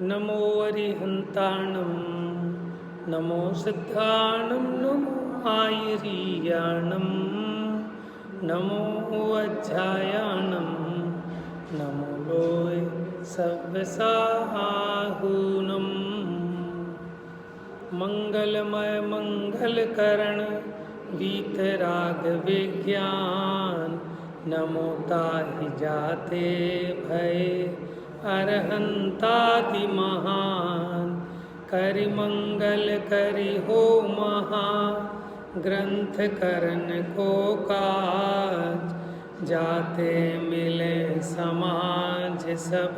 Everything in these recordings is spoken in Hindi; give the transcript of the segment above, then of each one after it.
नमो अरिहन्ताणं नमो सिद्धाणं नमो आयरीयाणं नमो अध्यायाणं नमो लोय सव्यसाहूनं मंगलमय मंगलकरण वीतराग विज्ञान नमो ताहि जाते भय अरहंतादि महान करि मंगल करि हो महा ग्रंथ करन को काज जाते मिले समाज सब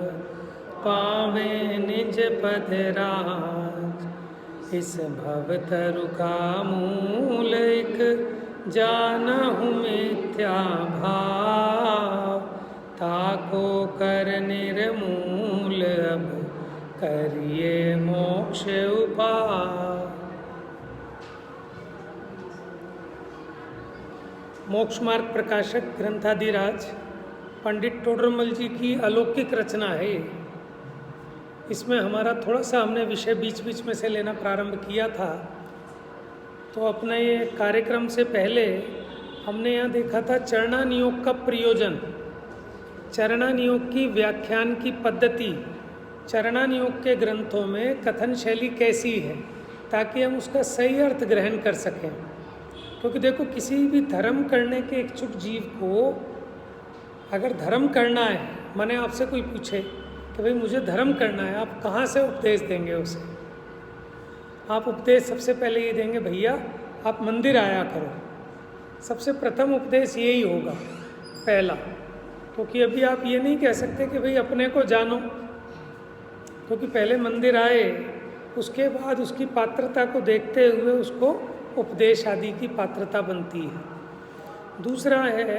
पावे निज पद राज। इस भव तरु का मूल एक जानहु मिथ्या भाव ताको कर निर्मूल अब करिए मोक्ष उपाय। मोक्ष मार्ग प्रकाशक ग्रंथाधिराज पंडित टोडरमल जी की अलौकिक रचना है। इसमें हमारा थोड़ा सा हमने विषय बीच बीच में से लेना प्रारंभ किया था। तो अपने ये कार्यक्रम से पहले हमने यहाँ देखा था चरणान योग का प्रयोजन, चरणान योग की व्याख्यान की पद्धति, चरणान योग के ग्रंथों में कथन शैली कैसी है ताकि हम उसका सही अर्थ ग्रहण कर सकें। क्योंकि देखो, किसी भी धर्म करने के इच्छुक जीव को अगर धर्म करना है, माने आपसे कोई पूछे कि भाई मुझे धर्म करना है, आप कहाँ से उपदेश देंगे उसे? आप उपदेश सबसे पहले ये देंगे, भैया आप मंदिर आया करो। सबसे प्रथम उपदेश यही होगा पहला। क्योंकि अभी आप ये नहीं कह सकते कि भाई अपने को जानो, क्योंकि पहले मंदिर आए, उसके बाद उसकी पात्रता को देखते हुए उसको उपदेश आदि की पात्रता बनती है। दूसरा है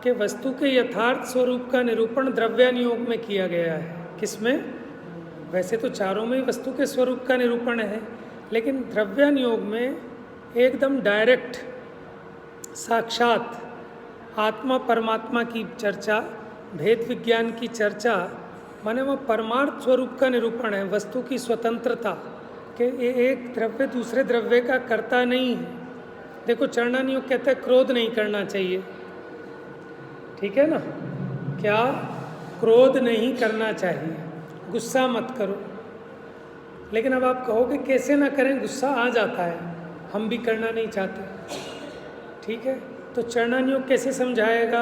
कि वस्तु के यथार्थ स्वरूप का निरूपण द्रव्यान योग में किया गया है। किसमें? वैसे तो चारों में ही वस्तु के स्वरूप का निरूपण है, लेकिन द्रव्यान योग में एकदम डायरेक्ट साक्षात आत्मा परमात्मा की चर्चा, भेद विज्ञान की चर्चा, माने वह परमार्थ स्वरूप का निरूपण है। वस्तु की स्वतंत्रता कि एक द्रव्य दूसरे द्रव्य का कर्ता नहीं है। देखो, चरणान योग कहते हैं क्रोध नहीं करना चाहिए, ठीक है ना? क्या? क्रोध नहीं करना चाहिए, गुस्सा मत करो। लेकिन अब आप कहोगे कैसे ना करें, गुस्सा आ जाता है, हम भी करना नहीं चाहते, ठीक है? तो चरणान योग कैसे समझाएगा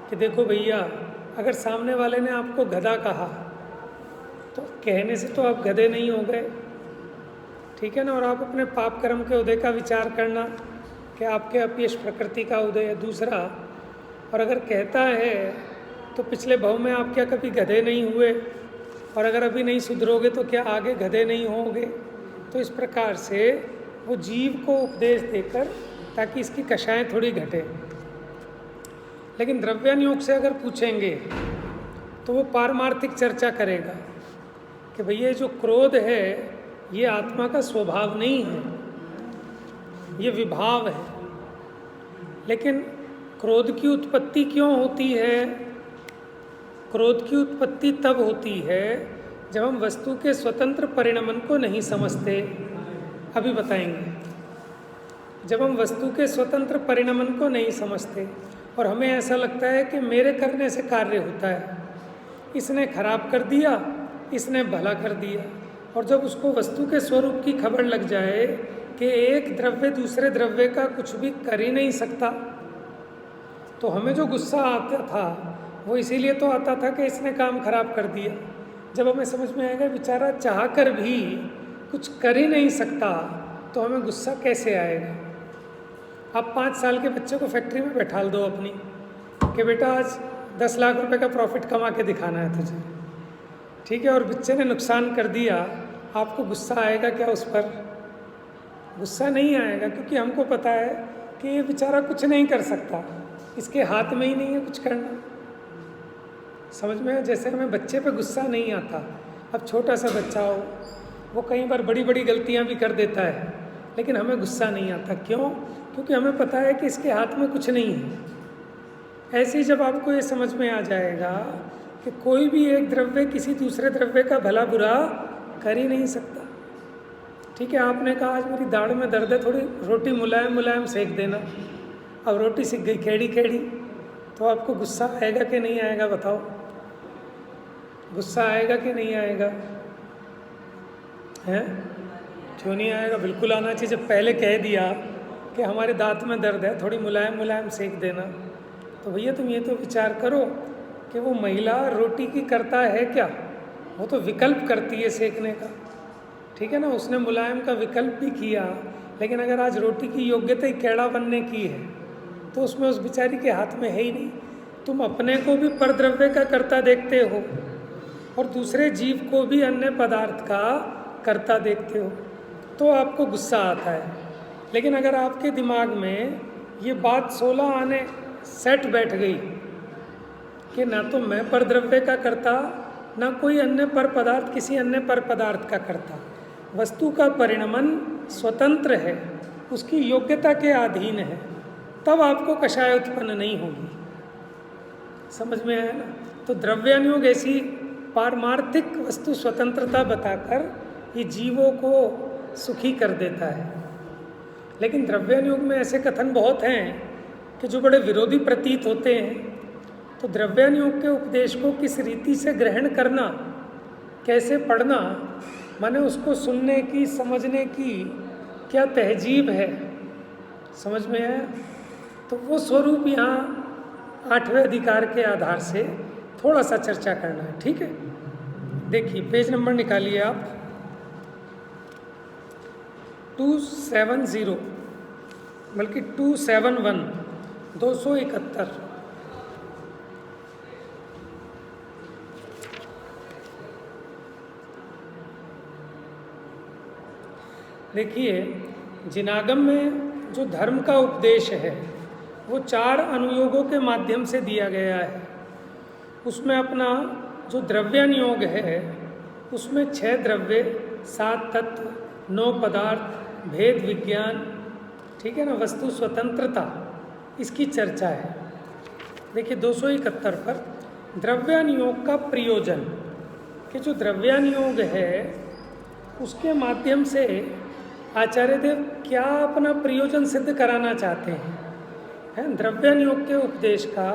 कि देखो भैया, अगर सामने वाले ने आपको गधा कहा तो कहने से तो आप गधे नहीं हो गए, ठीक है ना? और आप अपने पाप कर्म के उदय का विचार करना कि आपके अपयश प्रकृति का उदय है। दूसरा, और अगर कहता है तो पिछले भव में आप क्या कभी गधे नहीं हुए? और अगर अभी नहीं सुधरोगे तो क्या आगे गधे नहीं होंगे? तो इस प्रकार से वो जीव को उपदेश देकर ताकि इसकी कषाएं थोड़ी घटे। लेकिन द्रव्यान योग से अगर पूछेंगे तो वो पारमार्थिक चर्चा करेगा कि भैया जो क्रोध है ये आत्मा का स्वभाव नहीं है, ये विभाव है। लेकिन क्रोध की उत्पत्ति क्यों होती है? क्रोध की उत्पत्ति तब होती है जब हम वस्तु के स्वतंत्र परिणमन को नहीं समझते। अभी बताएंगे। जब हम वस्तु के स्वतंत्र परिणमन को नहीं समझते और हमें ऐसा लगता है कि मेरे करने से कार्य होता है, इसने खराब कर दिया, इसने भला कर दिया। और जब उसको वस्तु के स्वरूप की खबर लग जाए कि एक द्रव्य दूसरे द्रव्य का कुछ भी कर ही नहीं सकता, तो हमें जो गुस्सा आता था वो इसीलिए तो आता था कि इसने काम खराब कर दिया। जब हमें समझ में आएगा बेचारा चाह कर भी कुछ कर ही नहीं सकता, तो हमें गुस्सा कैसे आएगा? आप 5 साल के बच्चे को फैक्ट्री में बैठा दो अपनी कि बेटा आज 10 लाख रुपए का प्रॉफिट कमा के दिखाना है तुझे, ठीक है? और बच्चे ने नुकसान कर दिया, आपको गुस्सा आएगा क्या उस पर? गुस्सा नहीं आएगा, क्योंकि हमको पता है कि ये बेचारा कुछ नहीं कर सकता, इसके हाथ में ही नहीं है कुछ करना। समझ में? जैसे हमें बच्चे पे गुस्सा नहीं आता। अब छोटा सा बच्चा हो, वो कई बार बड़ी बड़ी गलतियां भी कर देता है, लेकिन हमें गुस्सा नहीं आता। क्यों? क्योंकि हमें पता है कि इसके हाथ में कुछ नहीं है। ऐसे ही जब आपको ये समझ में आ जाएगा कि कि कोई भी एक द्रव्य किसी दूसरे द्रव्य का भला बुरा कर ही नहीं सकता। ठीक है, आपने कहा आज मेरी दाढ़ में दर्द है, थोड़ी रोटी मुलायम मुलायम सेक देना। अब रोटी सिक गई केड़ी केड़ी, तो आपको गुस्सा आएगा कि नहीं आएगा बताओ? गुस्सा आएगा कि नहीं आएगा? हैं? क्यों नहीं आएगा? बिल्कुल आना चाहिए। जब पहले कह दिया कि हमारे दांत में दर्द है, थोड़ी मुलायम मुलायम सेक देना, तो भैया तुम ये तो विचार करो कि वो महिला रोटी की करता है क्या? वो तो विकल्प करती है सेकने का। ठीक है ना, उसने मुलायम का विकल्प भी किया, लेकिन अगर आज रोटी की योग्यता ही कैड़ा बनने की है तो उसमें उस बेचारी के हाथ में है ही नहीं। तुम अपने को भी परद्रव्य का करता देखते हो और दूसरे जीव को भी अन्य पदार्थ का करता देखते हो, तो आपको गुस्सा आता है। लेकिन अगर आपके दिमाग में ये बात 16 आने सेट बैठ गई कि ना तो मैं परद्रव्य का करता, ना कोई अन्य पर पदार्थ किसी अन्य पर पदार्थ का करता, वस्तु का परिणमन स्वतंत्र है, उसकी योग्यता के अधीन है, तब आपको कषाय उत्पन्न नहीं होगी। समझ में आया ना? तो द्रव्यानुयोग ऐसी पारमार्थिक वस्तु स्वतंत्रता बताकर ये जीवों को सुखी कर देता है। लेकिन द्रव्यानुयोग में ऐसे कथन बहुत हैं कि जो बड़े विरोधी प्रतीत होते हैं। तो द्रव्यानुयोग के उपदेश को किस रीति से ग्रहण करना, कैसे पढ़ना, माने उसको सुनने की, समझने की क्या तहजीब है, समझ में आया? तो वो स्वरूप यहाँ 8वें अधिकार के आधार से थोड़ा सा चर्चा करना है। ठीक है, देखिए पेज नंबर निकालिए आप, 270 बल्कि 271 271। देखिए, जिनागम में जो धर्म का उपदेश है वो 4 अनुयोगों के माध्यम से दिया गया है। उसमें अपना जो द्रव्यानुयोग है उसमें 6 द्रव्य, 7 तत्व, 9 पदार्थ, भेद विज्ञान, ठीक है ना, वस्तु स्वतंत्रता, इसकी चर्चा है। देखिए 271 पर द्रव्यानुयोग का प्रयोजन, कि जो द्रव्यानुयोग है उसके माध्यम से आचार्य देव क्या अपना प्रयोजन सिद्ध कराना चाहते हैं? द्रव्यानुयोग के उपदेश का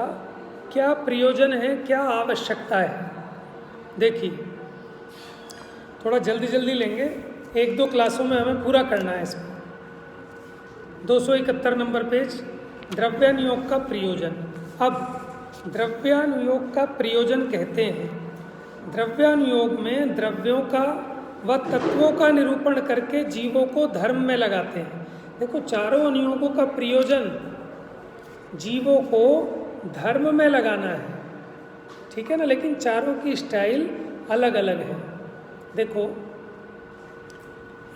क्या प्रयोजन है, क्या आवश्यकता है? देखिए थोड़ा जल्दी जल्दी लेंगे, 1-2 क्लासों में हमें पूरा करना है इसको। 271 नंबर पेज, द्रव्यानुयोग का प्रयोजन। अब द्रव्यानुयोग का प्रयोजन कहते हैं, द्रव्यानुयोग में द्रव्यों का व तत्वों का निरूपण करके जीवों को धर्म में लगाते हैं। देखो चारों अनुयोगों का प्रयोजन जीवों को धर्म में लगाना है, ठीक है ना, लेकिन चारों की स्टाइल अलग अलग है। देखो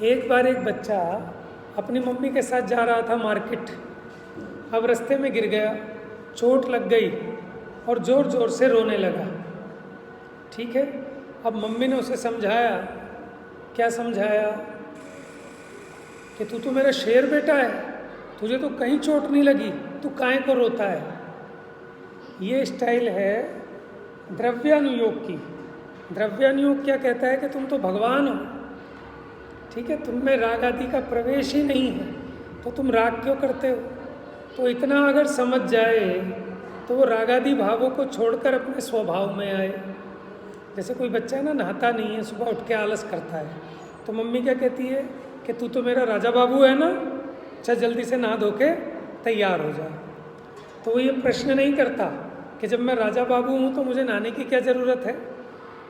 एक बार एक बच्चा अपनी मम्मी के साथ जा रहा था मार्केट, अब रास्ते में गिर गया, चोट लग गई और ज़ोर ज़ोर से रोने लगा। ठीक है, अब मम्मी ने उसे समझाया, क्या समझाया कि तू तो मेरा शेर बेटा है, तुझे तो कहीं चोट नहीं लगी, तू काहे को रोता है। ये स्टाइल है द्रव्यानुयोग की। द्रव्यानुयोग क्या कहता है कि तुम तो भगवान हो, ठीक है, तुम में राग आदि का प्रवेश ही नहीं है, तो तुम राग क्यों करते हो। तो इतना अगर समझ जाए तो वो रागादि भावों को छोड़कर अपने स्वभाव में आए। जैसे कोई बच्चा है ना, नहाता नहीं है, सुबह उठ के आलस करता है, तो मम्मी क्या कहती है कि तू तो मेरा राजा बाबू है ना, अच्छा जल्दी से नहा धो के तैयार हो जा। तो वो ये प्रश्न नहीं करता कि जब मैं राजा बाबू हूँ तो मुझे नहाने की क्या ज़रूरत है,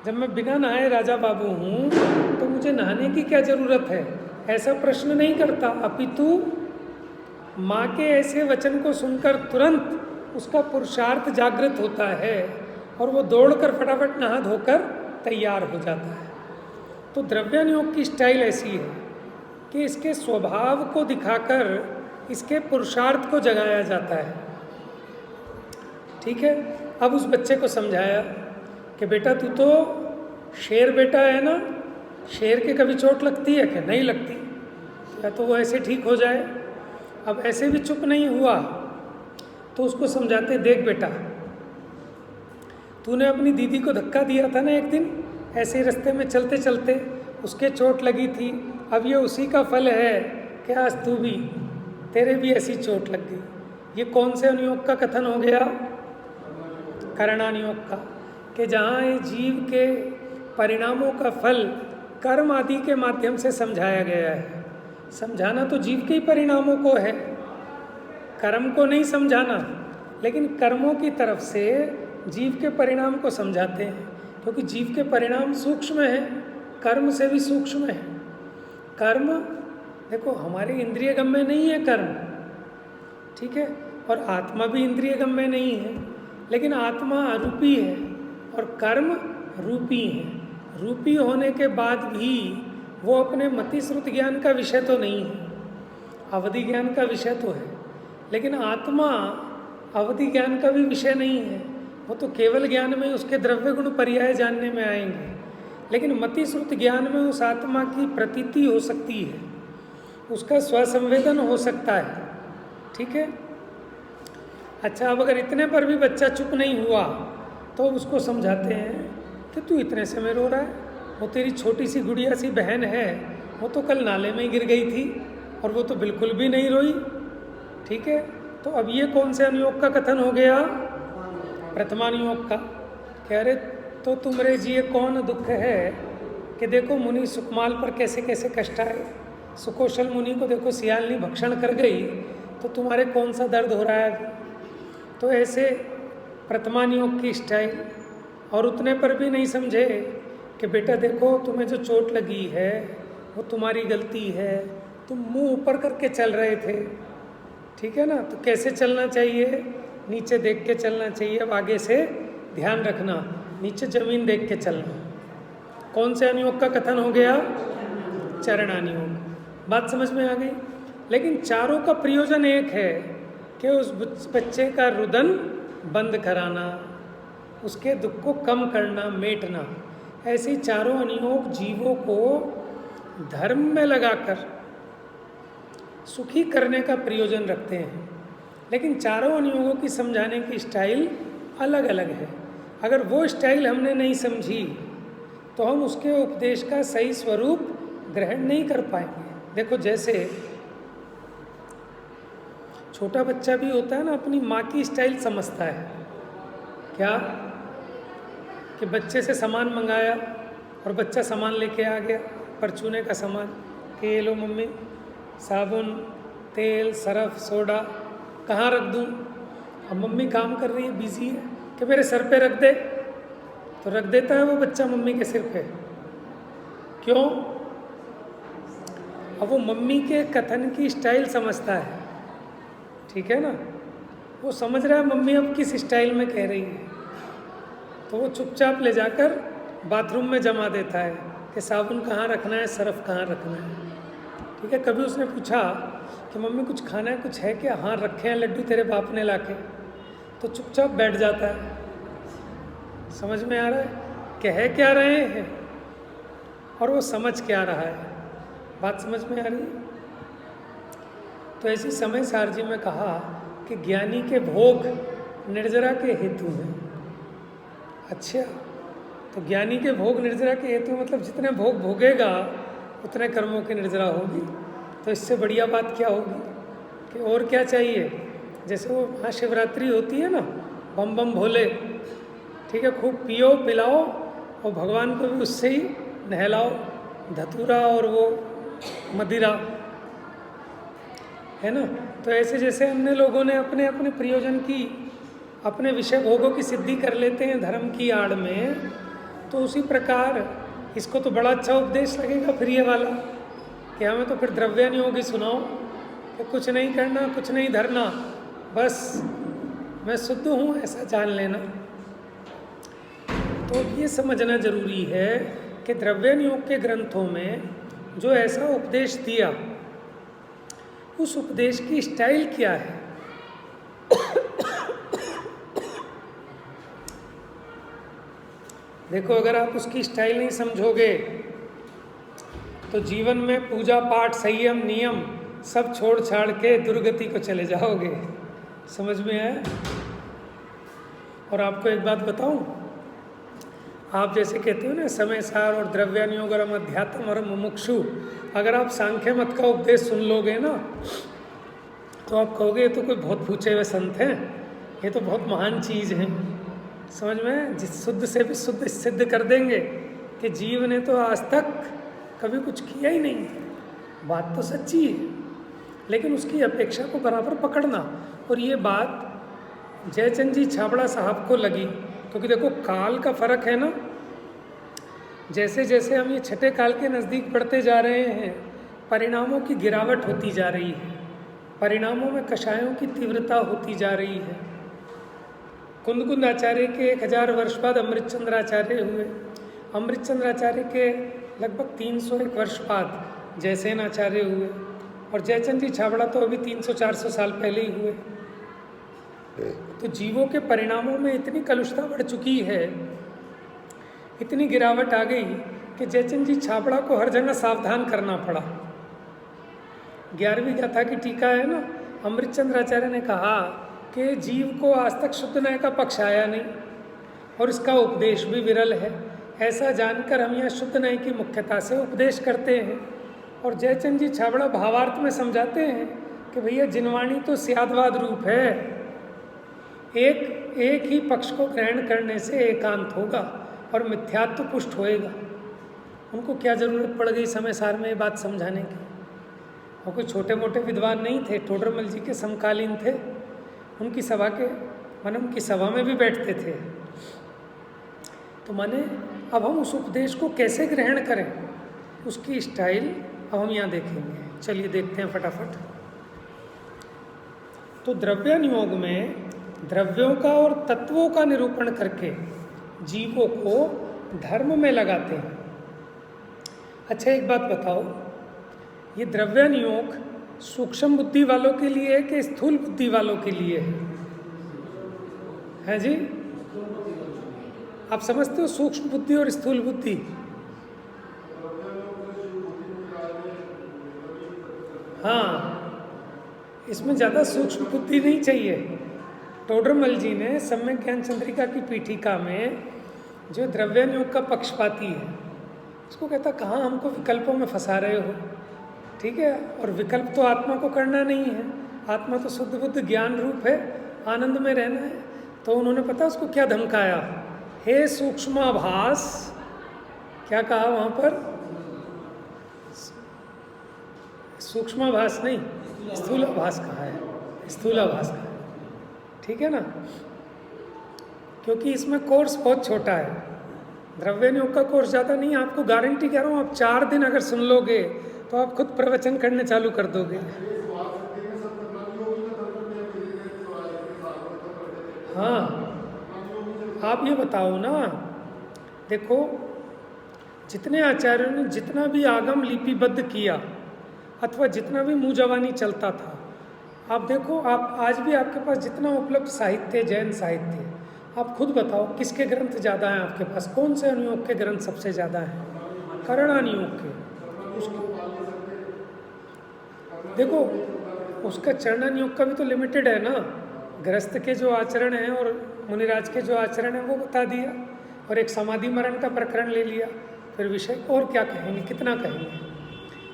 जब मैं बिना नहाए राजा बाबू हूँ तो मुझे नहाने की क्या ज़रूरत है, ऐसा प्रश्न नहीं करता। अपितु माँ के ऐसे वचन को सुनकर तुरंत उसका पुरुषार्थ जागृत होता है और वो दौड़कर फटाफट नहा धोकर तैयार हो जाता है। तो द्रव्यानुयोग की स्टाइल ऐसी है कि इसके स्वभाव को दिखाकर इसके पुरुषार्थ को जगाया जाता है। ठीक है, अब उस बच्चे को समझाया कि बेटा तू तो शेर बेटा है ना, शेर के कभी चोट लगती है कि नहीं लगती, या तो वो ऐसे ठीक हो जाए। अब ऐसे भी चुप नहीं हुआ तो उसको समझाते, देख बेटा तूने अपनी दीदी को धक्का दिया था ना एक दिन, ऐसे ही रास्ते में चलते चलते, उसके चोट लगी थी। अब ये उसी का फल है कि आज तू भी, तेरे भी ऐसी चोट लग गई। ये कौन से अनुयोग का कथन हो गया? करणानुयोग का, कि जहाँ ये जीव के परिणामों का फल कर्म आदि के माध्यम से समझाया गया है। समझाना तो जीव के ही परिणामों को है, कर्म को नहीं समझाना, लेकिन कर्मों की तरफ से जीव के परिणाम को समझाते हैं, क्योंकि जीव के परिणाम सूक्ष्म है, कर्म से भी सूक्ष्म है। कर्म देखो हमारे इंद्रिय गम्य नहीं है कर्म, ठीक है, और आत्मा भी इंद्रिय गम्य नहीं है, लेकिन आत्मा अरूपी है और कर्म रूपी है। रूपी होने के बाद भी वो अपने मति श्रुत ज्ञान का विषय तो नहीं है, अवधि ज्ञान का विषय तो है, लेकिन आत्मा अवधि ज्ञान का भी विषय नहीं है। वो तो केवल ज्ञान में उसके द्रव्य गुण पर्याय जानने में आएंगे, लेकिन मति श्रुत ज्ञान में उस आत्मा की प्रतीति हो सकती है, उसका स्वसंवेदन हो सकता है, ठीक है। अच्छा, अब अगर इतने पर भी बच्चा चुप नहीं हुआ तो उसको समझाते हैं कि तू इतने से में रो रहा है, वो तेरी छोटी सी गुड़िया सी बहन है, वो तो कल नाले में ही गिर गई थी और वो तो बिल्कुल भी नहीं रोई, ठीक है। तो अब ये कौन से अनुयोग का कथन हो गया? प्रथमानुयोग का। कह रहे तो तुमरे जिए कौन दुख है, कि देखो मुनि सुकमाल पर कैसे कैसे कष्ट आए, सुकोशल मुनि को देखो सियालनी भक्षण कर गई, तो तुम्हारे कौन सा दर्द हो रहा है। तो ऐसे प्रथमानुयोग की स्टाइल, और उतने पर भी नहीं समझे कि बेटा देखो तुम्हें जो चोट लगी है वो तुम्हारी गलती है, तुम मुंह ऊपर करके चल रहे थे, ठीक है ना, तो कैसे चलना चाहिए? नीचे देख के चलना चाहिए। अब आगे से ध्यान रखना, नीचे जमीन देख के चलना। कौन से अनुयोग का कथन हो गया? चरणानुयोग। बात समझ में आ गई? लेकिन चारों का प्रयोजन एक है कि उस बच्चे का रुदन बंद कराना, उसके दुख को कम करना, मेटना। ऐसे चारों अनुयोग जीवों को धर्म में लगाकर सुखी करने का प्रयोजन रखते हैं, लेकिन चारों अनुयोगों की समझाने की स्टाइल अलग अलग है। अगर वो स्टाइल हमने नहीं समझी तो हम उसके उपदेश का सही स्वरूप ग्रहण नहीं कर पाएंगे। देखो जैसे छोटा बच्चा भी होता है ना, अपनी माँ की स्टाइल समझता है। क्या कि बच्चे से सामान मंगाया और बच्चा सामान लेके आ गया, परचूने का सामान, कि ये लो मम्मी साबुन, तेल, सरफ, सोडा, कहाँ रख दूँ? अब मम्मी काम कर रही है, बिजी है, कि मेरे सर पे रख दे, तो रख देता है वो बच्चा मम्मी के सिर पे। क्यों? अब वो मम्मी के कथन की स्टाइल समझता है, ठीक है ना, वो समझ रहा है मम्मी अब किस स्टाइल में कह रही है, तो वो चुपचाप ले जाकर बाथरूम में जमा देता है कि साबुन कहाँ रखना है, सरफ कहाँ रखना है, ठीक है। कभी उसने पूछा कि मम्मी कुछ खाना है, कुछ है क्या? हाँ रखे हैं लड्डू तेरे बाप ने लाके, तो चुपचाप बैठ जाता है। समझ में आ रहा है कह क्या रहे हैं और वो समझ क्या रहा है? बात समझ में आ रही है? तो ऐसी समय सार जी में कहा कि ज्ञानी के भोग निर्जरा के हेतु हैं। अच्छा, तो ज्ञानी के भोग निर्जरा के हेतु मतलब जितने भोग भोगेगा उतने कर्मों की निर्जरा होगी। तो इससे बढ़िया बात क्या होगी कि और क्या चाहिए? जैसे वो महाशिवरात्रि होती है ना, बम बम भोले, ठीक है, खूब पियो पिलाओ और भगवान को भी उससे ही नहलाओ, धतूरा और वो मदिरा, है ना। तो ऐसे जैसे अन्य लोगों ने अपने अपने प्रयोजन की, अपने विषय भोगों की सिद्धि कर लेते हैं धर्म की आड़ में, तो उसी प्रकार इसको तो बड़ा अच्छा उपदेश लगेगा फिर ये वाला कि हमें तो फिर द्रव्य नहीं होगी, सुनाओ कि कुछ नहीं करना, कुछ नहीं धरना, बस मैं शुद्ध हूँ ऐसा जान लेना। तो ये समझना जरूरी है कि द्रव्यानुयोग के ग्रंथों में जो ऐसा उपदेश दिया, उस उपदेश की स्टाइल क्या है। देखो अगर आप उसकी स्टाइल नहीं समझोगे तो जीवन में पूजा पाठ, संयम, नियम सब छोड़ छाड़ के दुर्गति को चले जाओगे। समझ में आया? और आपको एक बात बताऊं, आप जैसे कहते हो ना समय सार और द्रव्यानुयोगरम अध्यात्म और मुमुक्षु, अगर आप सांख्य मत का उपदेश सुन लोगे ना तो आप कहोगे ये तो कोई बहुत पूछे हुए संत हैं, ये तो बहुत महान चीज़ है। समझ में, जिस शुद्ध से भी शुद्ध सिद्ध कर देंगे कि जीव ने तो आज तक कभी कुछ किया ही नहीं। बात तो सच्ची है, लेकिन उसकी अपेक्षा को बराबर पकड़ना। और ये बात जयचंद जी छाबड़ा साहब को लगी, क्योंकि देखो काल का फर्क है ना। जैसे जैसे हम ये छठे काल के नज़दीक बढ़ते जा रहे हैं, परिणामों की गिरावट होती जा रही है, परिणामों में कषायों की तीव्रता होती जा रही है। कुंदकुंद आचार्य के 1000 वर्ष बाद अमृतचंद्राचार्य हुए, अमृतचंद्राचार्य के लगभग 301 वर्ष बाद जयसेन आचार्य हुए, और जयचंद जी छाबड़ा तो अभी 300-400 साल पहले ही हुए। तो जीवों के परिणामों में इतनी कलुषता बढ़ चुकी है, इतनी गिरावट आ गई कि जयचंद जी छाबड़ा को हर जगह सावधान करना पड़ा। 11वीं गाथा की टीका है ना, अमृतचंद्राचार्य ने कहा कि जीव को आज तक शुद्ध न्याय का पक्ष आया नहीं और इसका उपदेश भी विरल है। ऐसा जानकर हम यहाँ शुद्ध न्याय की मुख्यता से उपदेश करते हैं। और जयचंद जी छाबड़ा भावार्थ में समझाते हैं कि भैया जिनवाणी तो स्यादवाद रूप है, एक ही पक्ष को ग्रहण करने से एकांत होगा और मिथ्यात्व पुष्ट होएगा। उनको क्या ज़रूरत पड़ गई समय सार में ये बात समझाने की। और कोई छोटे मोटे विद्वान नहीं थे, टोडरमल जी के समकालीन थे, उनकी सभा के माने उनकी सभा में भी बैठते थे। तो माने अब हम उस उपदेश को कैसे ग्रहण करें, उसकी स्टाइल अब हम यहाँ देखेंगे। चलिए देखते हैं फटाफट। तो द्रव्यानुयोग में द्रव्यों का और तत्वों का निरूपण करके जीवों को धर्म में लगाते हैं। अच्छा एक बात बताओ, ये द्रव्यानुयोग सूक्ष्म बुद्धि वालों के लिए है कि स्थूल बुद्धि वालों के लिए है जी? आप समझते हो सूक्ष्म बुद्धि और स्थूल बुद्धि? हाँ, इसमें ज़्यादा सूक्ष्म बुद्धि नहीं चाहिए। टोडरमल जी ने सम्यक ज्ञान चंद्रिका की पीठिका में जो द्रव्यानुयोग का पक्षपाती है उसको कहता कहाँ हमको विकल्पों में फंसा रहे हो, ठीक है। और विकल्प तो आत्मा को करना नहीं है, आत्मा तो शुद्ध बुद्ध ज्ञान रूप है, आनंद में रहना है। तो उन्होंने पता उसको क्या धमकाया, हे सूक्ष्माभास, क्या कहा वहाँ पर? सूक्ष्माभास नहीं, स्थूलाभास कहा है, स्थूलाभास कहा है, ठीक है ना। क्योंकि इसमें कोर्स बहुत छोटा है, द्रव्यानुयोग का कोर्स ज़्यादा नहीं है। आपको गारंटी कह रहा हूँ, आप 4 दिन अगर सुन लोगे तो आप खुद प्रवचन करने चालू कर दोगे। हाँ, आप ये बताओ ना, देखो जितने आचार्यों ने जितना भी आगम लिपिबद्ध किया अथवा जितना भी मुँह जवानी चलता था, आप देखो, आप आज भी आपके पास जितना उपलब्ध साहित्य, जैन साहित्य, आप खुद बताओ किसके ग्रंथ ज़्यादा हैं आपके पास? कौन से अनुयोग के ग्रंथ सबसे ज़्यादा हैं? करणानुयोग के। देखो उसका चरणानुयोग का भी तो लिमिटेड है ना, गृहस्थ के जो आचरण हैं और मुनिराज के जो आचरण हैं वो बता दिया, और एक समाधि मरण का प्रकरण ले लिया, फिर विषय और क्या कहेंगे, कितना कहेंगे।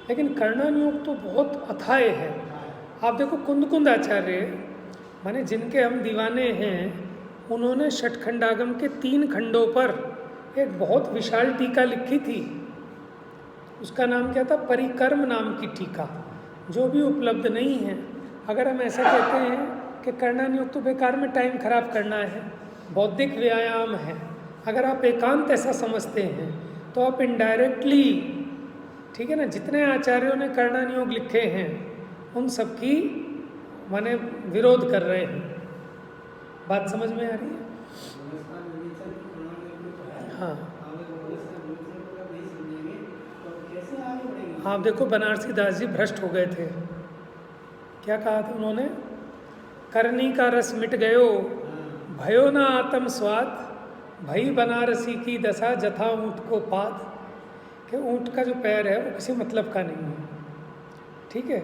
लेकिन करणानुयोग तो बहुत अथाह है। आप देखो कुंदकुंद आचार्य माने जिनके हम दीवाने हैं, उन्होंने षटखंडागम के 3 खंडों पर एक बहुत विशाल टीका लिखी थी। उसका नाम क्या था? परिकर्म नाम की टीका, जो भी उपलब्ध नहीं है। अगर हम ऐसा कहते हैं कि करणानुयोग तो बेकार में टाइम खराब करना है, बौद्धिक व्यायाम है, अगर आप एकांत ऐसा समझते हैं तो आप इनडायरेक्टली, ठीक है ना, जितने आचार्यों ने करणानुयोग लिखे हैं उन सब की माने विरोध कर रहे हैं। बात समझ में आ रही है? हाँ हाँ, देखो बनारसी दास जी भ्रष्ट हो गए थे। क्या कहा था उन्होंने? करनी का रस मिट गयो, भयो ना आत्म स्वाद, भई बनारसी की दशा जथा ऊँट को पाद। कि ऊँट का जो पैर है वो किसी मतलब का नहीं है, ठीक है।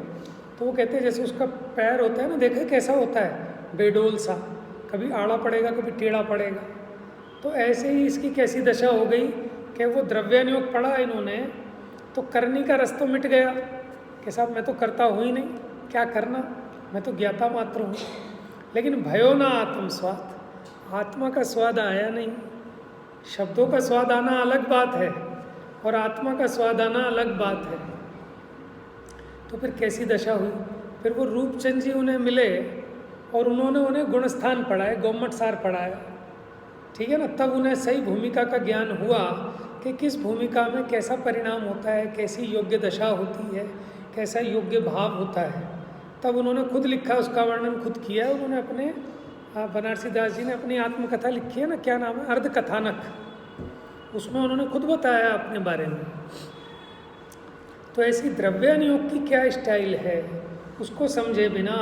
तो वो कहते हैं जैसे उसका पैर होता है ना, देखे कैसा होता है, बेडोल सा, कभी आड़ा पड़ेगा कभी टेढ़ा पड़ेगा। तो ऐसे ही इसकी कैसी दशा हो गई कि वो द्रव्यानुयोग पढ़ा इन्होंने तो करनी का रस तो मिट गया कि साहब मैं तो करता हूँ ही नहीं, क्या करना, मैं तो ज्ञाता मात्र हूँ। लेकिन भयो ना आत्म स्वाद, आत्मा का स्वाद आया नहीं। शब्दों का स्वाद आना अलग बात है और आत्मा का स्वाद आना अलग बात है। तो फिर कैसी दशा हुई? फिर वो रूपचंद जी उन्हें मिले और उन्होंने उन्हें गुणस्थान पढ़ाए, गौमट सार पढ़ाया, ठीक है ना। तब उन्हें सही भूमिका का ज्ञान हुआ कि किस भूमिका में कैसा परिणाम होता है, कैसी योग्य दशा होती है, कैसा योग्य भाव होता है। तब उन्होंने खुद लिखा, उसका वर्णन खुद किया। उन्होंने अपने बनारसी दास जी ने अपनी आत्मकथा लिखी है ना, क्या नाम है, अर्ध कथानक, उसमें उन्होंने खुद बताया अपने बारे में। तो ऐसी द्रव्यानुयोग की क्या स्टाइल है, उसको समझे बिना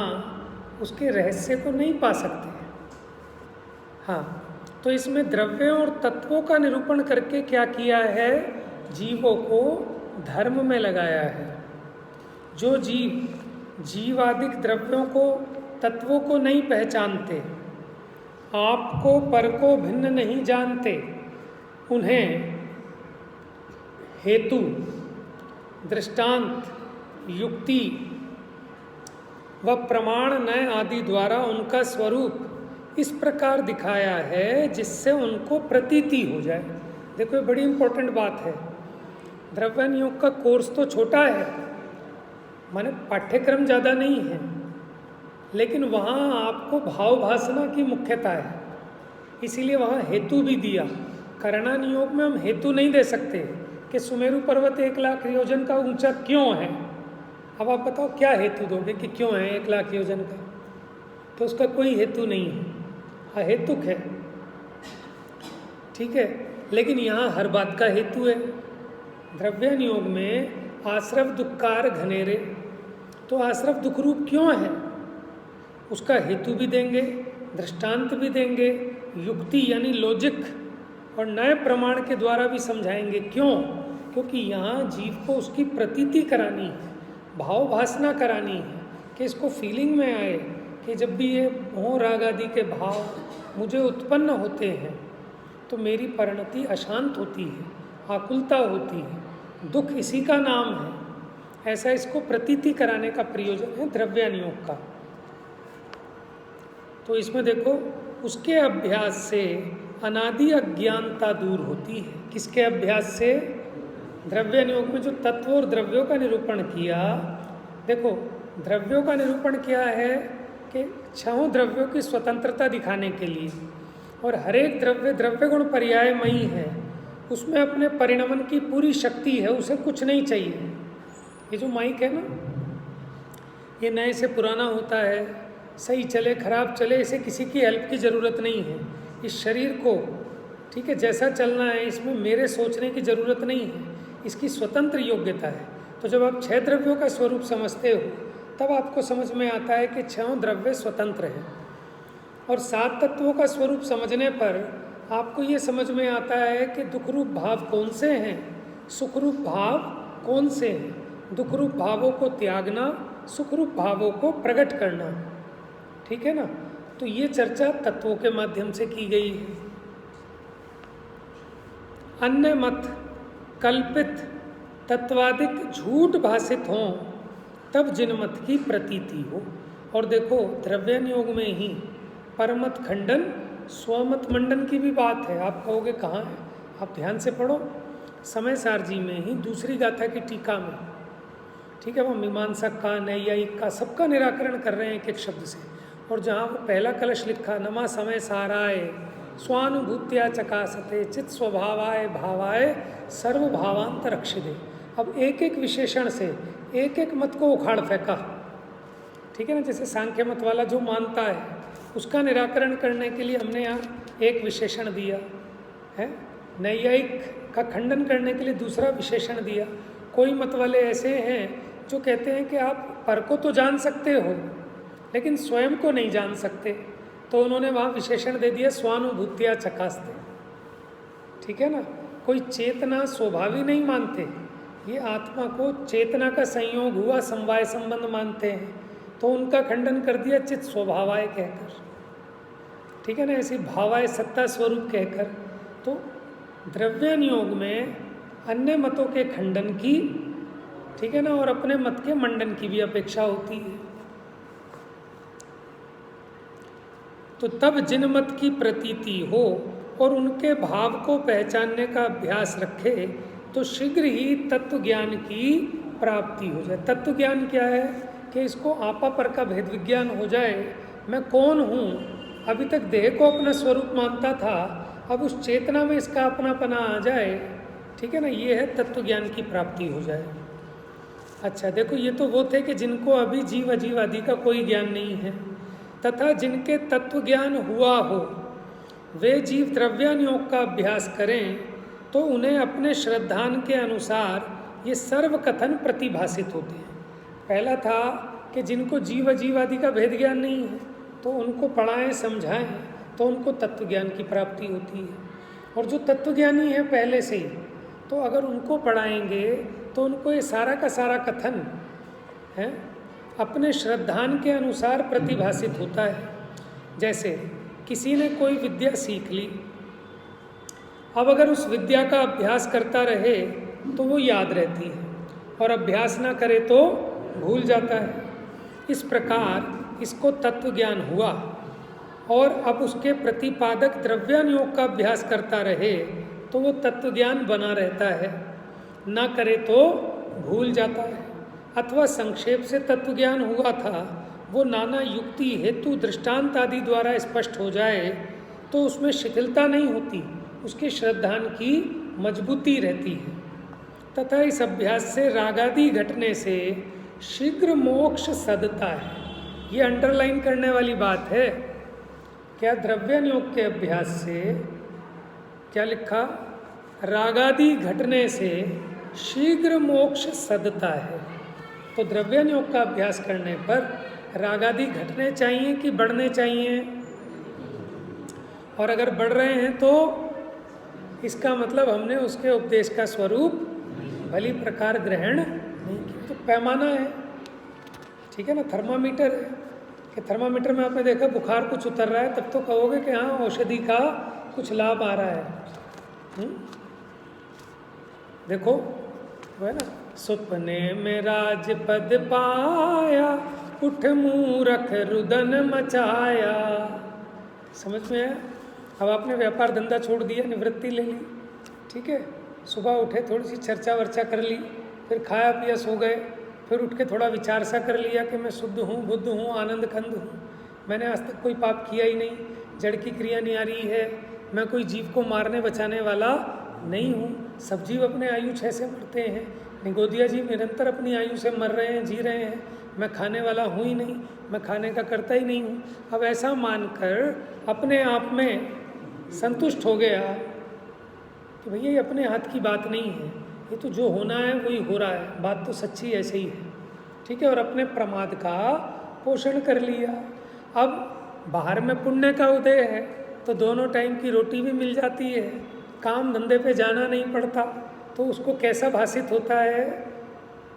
उसके रहस्य को नहीं पा सकते। हाँ, तो इसमें द्रव्यों और तत्वों का निरूपण करके क्या किया है, जीवों को धर्म में लगाया है। जो जीव जीवादिक द्रव्यों को, तत्वों को नहीं पहचानते, आपको पर को भिन्न नहीं जानते, उन्हें हेतु, दृष्टांत, युक्ति व प्रमाण नय आदि द्वारा उनका स्वरूप इस प्रकार दिखाया है जिससे उनको प्रतीति हो जाए। देखो ये बड़ी इंपॉर्टेंट बात है। द्रव्यानुयोग का कोर्स तो छोटा है, माने पाठ्यक्रम ज़्यादा नहीं है, लेकिन वहाँ आपको भाव भासना की मुख्यता है, इसीलिए वहाँ हेतु भी दिया। करणानुयोग में हम हेतु नहीं दे सकते कि सुमेरु पर्वत 1 लाख योजन का ऊंचा क्यों है। अब आप बताओ क्या हेतु दोगे कि क्यों है 1 लाख योजन का, तो उसका कोई हेतु नहीं है, अहेतुक है, ठीक है। लेकिन यहाँ हर बात का हेतु है। द्रव्यानुयोग में आश्रव दुक्कार घनेरे, तो आश्रव दुख रूप क्यों है उसका हेतु भी देंगे, दृष्टांत भी देंगे, युक्ति यानी लॉजिक और नए प्रमाण के द्वारा भी समझाएंगे। क्यों? क्योंकि यहाँ जीव को उसकी प्रतीति करानी है, भाव भासना करानी है, कि इसको फीलिंग में आए कि जब भी ये मोह राग आदि के भाव मुझे उत्पन्न होते हैं तो मेरी परिणति अशांत होती है, आकुलता होती है, दुख इसी का नाम है। ऐसा इसको प्रतीति कराने का प्रयोजन है द्रव्यानुयोग का। तो इसमें देखो, उसके अभ्यास से अनादि अज्ञानता दूर होती है। किसके अभ्यास से? द्रव्यानुयोग में जो तत्व और द्रव्यों का निरूपण किया। देखो, द्रव्यों का निरूपण क्या है कि 6 द्रव्यों की स्वतंत्रता दिखाने के लिए, और हर एक द्रव्य द्रव्य गुण पर्यायमयी है, उसमें अपने परिणमन की पूरी शक्ति है, उसे कुछ नहीं चाहिए। ये जो माइक है ना, ये नए से पुराना होता है, सही चले खराब चले, इसे किसी की हेल्प की ज़रूरत नहीं है। इस शरीर को, ठीक है, जैसा चलना है, इसमें मेरे सोचने की ज़रूरत नहीं है, इसकी स्वतंत्र योग्यता है। तो जब आप 6 द्रव्यों का स्वरूप समझते हो तब आपको समझ में आता है कि 6 द्रव्य स्वतंत्र हैं। और 7 तत्वों का स्वरूप समझने पर आपको ये समझ में आता है कि दुख रूप भाव कौन से हैं, सुख रूप भाव कौन से हैं। दुख रूप भावों को त्यागना, सुख रूप भावों को प्रकट करना, ठीक है ना। तो ये चर्चा तत्वों के माध्यम से की गई है। अन्य मत कल्पित तत्वादिक झूठ भाषित हों तब जिनमत की प्रतीति हो। और देखो, द्रव्यानुयोग में ही परमत खंडन स्वमत मंडन की भी बात है। आप कहोगे कहाँ है, आप ध्यान से पढ़ो, समय सार जी में ही दूसरी गाथा की टीका में, ठीक है, वो मीमांसक का, नैयायिक का, सबका निराकरण कर रहे हैं एक एक शब्द से। और जहाँ वो पहला कलश लिखा, नमा समय साराय स्वानुभूत्या चकासते चित स्वभावाय भावाय सर्वभावांत रक्षिदे। अब एक एक विशेषण से एक एक मत को उखाड़ फेंका, ठीक है ना। जैसे सांख्य मत वाला जो मानता है उसका निराकरण करने के लिए हमने यहाँ एक विशेषण दिया है, नैयायिक का खंडन करने के लिए दूसरा विशेषण दिया। कोई मत वाले ऐसे हैं जो कहते हैं कि आप पर को तो जान सकते हो लेकिन स्वयं को नहीं जान सकते, तो उन्होंने वहाँ विशेषण दे दिया स्वानुभूत्या चकासते, ठीक है ना। कोई चेतना स्वभावी नहीं मानते, ये आत्मा को चेतना का संयोग हुआ समवाय संबंध मानते हैं, तो उनका खंडन कर दिया चित स्वभावाय कहकर, ठीक है ना। ऐसी भावाय सत्ता स्वरूप कहकर तो द्रव्यान योग में अन्य मतों के खंडन की, ठीक है ना, और अपने मत के मंडन की भी अपेक्षा होती है। तो तब जिन मत की प्रतीति हो और उनके भाव को पहचानने का अभ्यास रखे तो शीघ्र ही तत्व ज्ञान की प्राप्ति हो जाए। तत्व ज्ञान क्या है कि इसको आपा पर का भेद विज्ञान हो जाए। मैं कौन हूँ, अभी तक देह को अपना स्वरूप मानता था, अब उस चेतना में इसका अपनापना आ जाए, ठीक है ना, ये है तत्व ज्ञान की प्राप्ति हो जाए। अच्छा देखो, ये तो वो थे कि जिनको अभी जीव अजीव आदि का कोई ज्ञान नहीं है, तथा जिनके तत्व ज्ञान हुआ हो वे जीव द्रव्यान योग का अभ्यास करें तो उन्हें अपने श्रद्धान के अनुसार ये सर्व कथन प्रतिभासित होते हैं। पहला था कि जिनको जीव अजीव आदि का भेद ज्ञान नहीं है तो उनको पढ़ाएं समझाएं तो उनको तत्व ज्ञान की प्राप्ति होती है। और जो तत्वज्ञानी है पहले से ही, तो अगर उनको पढ़ाएंगे तो उनको ये सारा का सारा कथन है अपने श्रद्धान के अनुसार प्रतिभासित होता है। जैसे किसी ने कोई विद्या सीख ली, अब अगर उस विद्या का अभ्यास करता रहे तो वो याद रहती है, और अभ्यास ना करे तो भूल जाता है। इस प्रकार इसको तत्व ज्ञान हुआ, और अब उसके प्रतिपादक द्रव्यान योग का अभ्यास करता रहे तो वो तत्व ज्ञान बना रहता है, ना करे तो भूल जाता है। अथवा संक्षेप से तत्व ज्ञान हुआ था वो नाना युक्ति हेतु दृष्टांत आदि द्वारा स्पष्ट हो जाए तो उसमें शिथिलता नहीं होती, उसके श्रद्धान की मजबूती रहती है। तथा इस अभ्यास से रागादि घटने से शीघ्र मोक्ष सदता है। ये अंडरलाइन करने वाली बात है। क्या द्रव्यान योग के अभ्यास से क्या लिखा, रागादि घटने से शीघ्र मोक्ष सदता है। तो द्रव्यान योग का अभ्यास करने पर रागादि घटने चाहिए कि बढ़ने चाहिए, और अगर बढ़ रहे हैं तो इसका मतलब हमने उसके उपदेश का स्वरूप भली प्रकार ग्रहण नहीं किया। तो पैमाना है, ठीक है ना, थर्मामीटर है कि थर्मामीटर में आपने देखा बुखार कुछ उतर रहा है तब तो कहोगे कि हाँ औषधि का कुछ लाभ आ रहा है। देखो वो है ना, सुपने में राजपद पाया उठ मूरख रुदन मचाया। समझ में है? अब आपने व्यापार धंधा छोड़ दिया, निवृत्ति ले ली, ठीक है, सुबह उठे थोड़ी सी चर्चा वर्चा कर ली, फिर खाया पिया सो गए, फिर उठ के थोड़ा विचार सा कर लिया कि मैं शुद्ध हूँ, बुद्ध हूँ, आनंद कंद हूँ, मैंने आज तक कोई पाप किया ही नहीं, जड़ की क्रिया नियारी है, मैं कोई जीव को मारने बचाने वाला नहीं हूँ, सब जीव अपने आयु 6 से मरते हैं, निगोदिया जीव निरंतर अपनी आयु से मर रहे हैं, जी रहे हैं, मैं खाने वाला हूँ ही नहीं, मैं खाने का करता ही नहीं हूँ। अब ऐसा मानकर अपने आप में संतुष्ट हो गया कि भैया ये अपने हाथ की बात नहीं है, ये तो जो होना है वही हो रहा है, बात तो सच्ची ऐसे ही है, ठीक है, और अपने प्रमाद का पोषण कर लिया। अब बाहर में पुण्य का उदय है तो दोनों टाइम की रोटी भी मिल जाती है, काम धंधे पे जाना नहीं पड़ता, तो उसको कैसा भासित होता है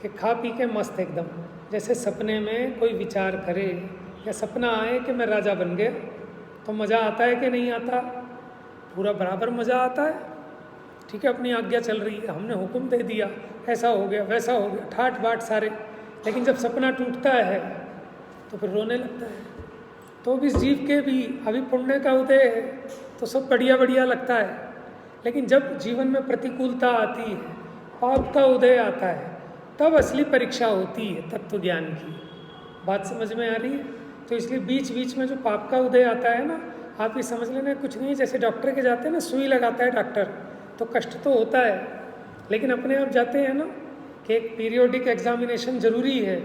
कि खा पी के मस्त एकदम। जैसे सपने में कोई विचार करे या सपना आए कि मैं राजा बन गया, तो मज़ा आता है कि नहीं आता? पूरा बराबर मज़ा आता है, ठीक है, अपनी आज्ञा चल रही है, हमने हुक्म दे दिया, ऐसा हो गया वैसा हो गया, ठाट बाट सारे। लेकिन जब सपना टूटता है तो फिर रोने लगता है। तो इस जीव के भी अभी पुण्य का उदय है तो सब बढ़िया बढ़िया लगता है, लेकिन जब जीवन में प्रतिकूलता आती है, पाप का उदय आता है, तब असली परीक्षा होती है तत्व ज्ञान की। बात समझ में आ रही है? तो इसलिए बीच बीच में जो पाप का उदय आता है ना, आप ये समझ लेना कुछ नहीं, जैसे डॉक्टर के जाते हैं ना, सुई लगाता है डॉक्टर, तो कष्ट तो होता है, लेकिन अपने आप जाते हैं ना कि एक पीरियोडिक एग्जामिनेशन ज़रूरी है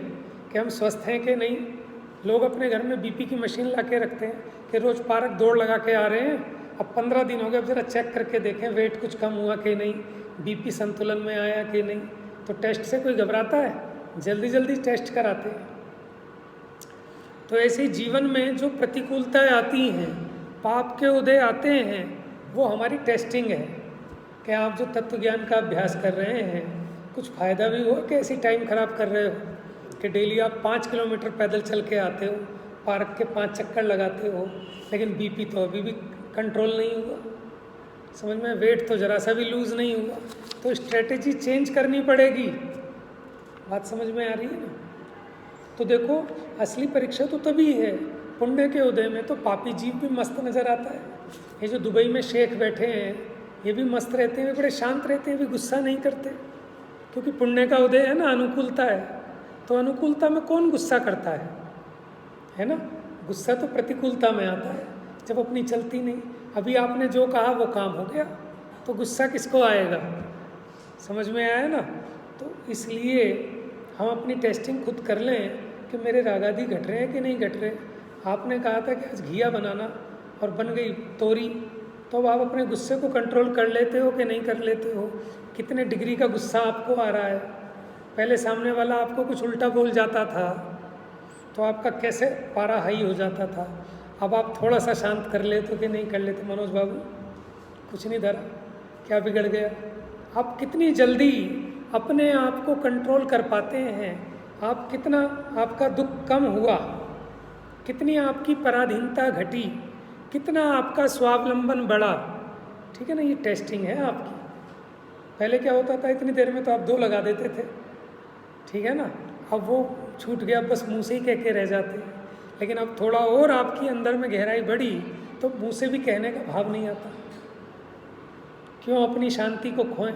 कि हम स्वस्थ हैं कि नहीं। लोग अपने घर में बीपी की मशीन ला के रखते हैं कि रोज़ पार्क दौड़ लगा के आ रहे हैं, अब 15 दिन हो गए, अब ज़रा चेक करके देखें वेट कुछ कम हुआ कि नहीं, बीपी संतुलन में आया कि नहीं। तो टेस्ट से कोई घबराता है? जल्दी जल्दी टेस्ट कराते हैं। तो ऐसे ही जीवन में जो प्रतिकूलताएं आती हैं, पाप के उदय आते हैं, वो हमारी टेस्टिंग है कि आप जो तत्व ज्ञान का अभ्यास कर रहे हैं कुछ फ़ायदा भी हुआ कि ऐसी टाइम ख़राब कर रहे हो कि डेली आप 5 किलोमीटर पैदल चल के आते हो, पार्क के 5 चक्कर लगाते हो, लेकिन बीपी तो अभी भी कंट्रोल नहीं हुआ। समझ में, वेट तो जरा सा भी लूज़ नहीं हुआ, तो स्ट्रेटेजी चेंज करनी पड़ेगी। बात समझ में आ रही है ना? तो देखो असली परीक्षा तो तभी है, पुण्य के उदय में तो पापी जीव भी मस्त नज़र आता है। ये जो दुबई में शेख बैठे हैं ये भी मस्त रहते हैं, वे बड़े शांत रहते हैं, वे गुस्सा नहीं करते, क्योंकि पुण्य का उदय है ना, अनुकूलता है। तो अनुकूलता में कौन गुस्सा करता है ना? गुस्सा तो प्रतिकूलता में आता है, जब अपनी चलती नहीं। अभी आपने जो कहा वो काम हो गया, तो गुस्सा किसको आएगा? समझ में आया ना? तो इसलिए हम अपनी टेस्टिंग खुद कर लें कि मेरे राग आदि घट रहे हैं कि नहीं घट रहे। आपने कहा था कि आज घिया बनाना और बन गई तोरी, तो अब आप अपने गुस्से को कंट्रोल कर लेते हो कि नहीं कर लेते हो? कितने डिग्री का गुस्सा आपको आ रहा है? पहले सामने वाला आपको कुछ उल्टा बोल जाता था तो आपका कैसे पारा हाई हो जाता था, अब आप थोड़ा सा शांत कर लेते हो कि नहीं कर लेते? मनोज बाबू कुछ नहीं धरा, क्या बिगड़ गया? आप कितनी जल्दी अपने आप को कंट्रोल कर पाते हैं, आप कितना आपका दुख कम हुआ, कितनी आपकी पराधीनता घटी, कितना आपका स्वावलंबन बढ़ा। ठीक है ना? ये टेस्टिंग है आपकी। पहले क्या होता था, इतनी देर में तो आप 2 लगा देते थे, ठीक है ना? अब वो छूट गया, बस मुँह से ही कह के रह जाते हैं। लेकिन अब थोड़ा और आपकी अंदर में गहराई बढ़ी तो मुँह से भी कहने का भाव नहीं आता। क्यों अपनी शांति को खोएं?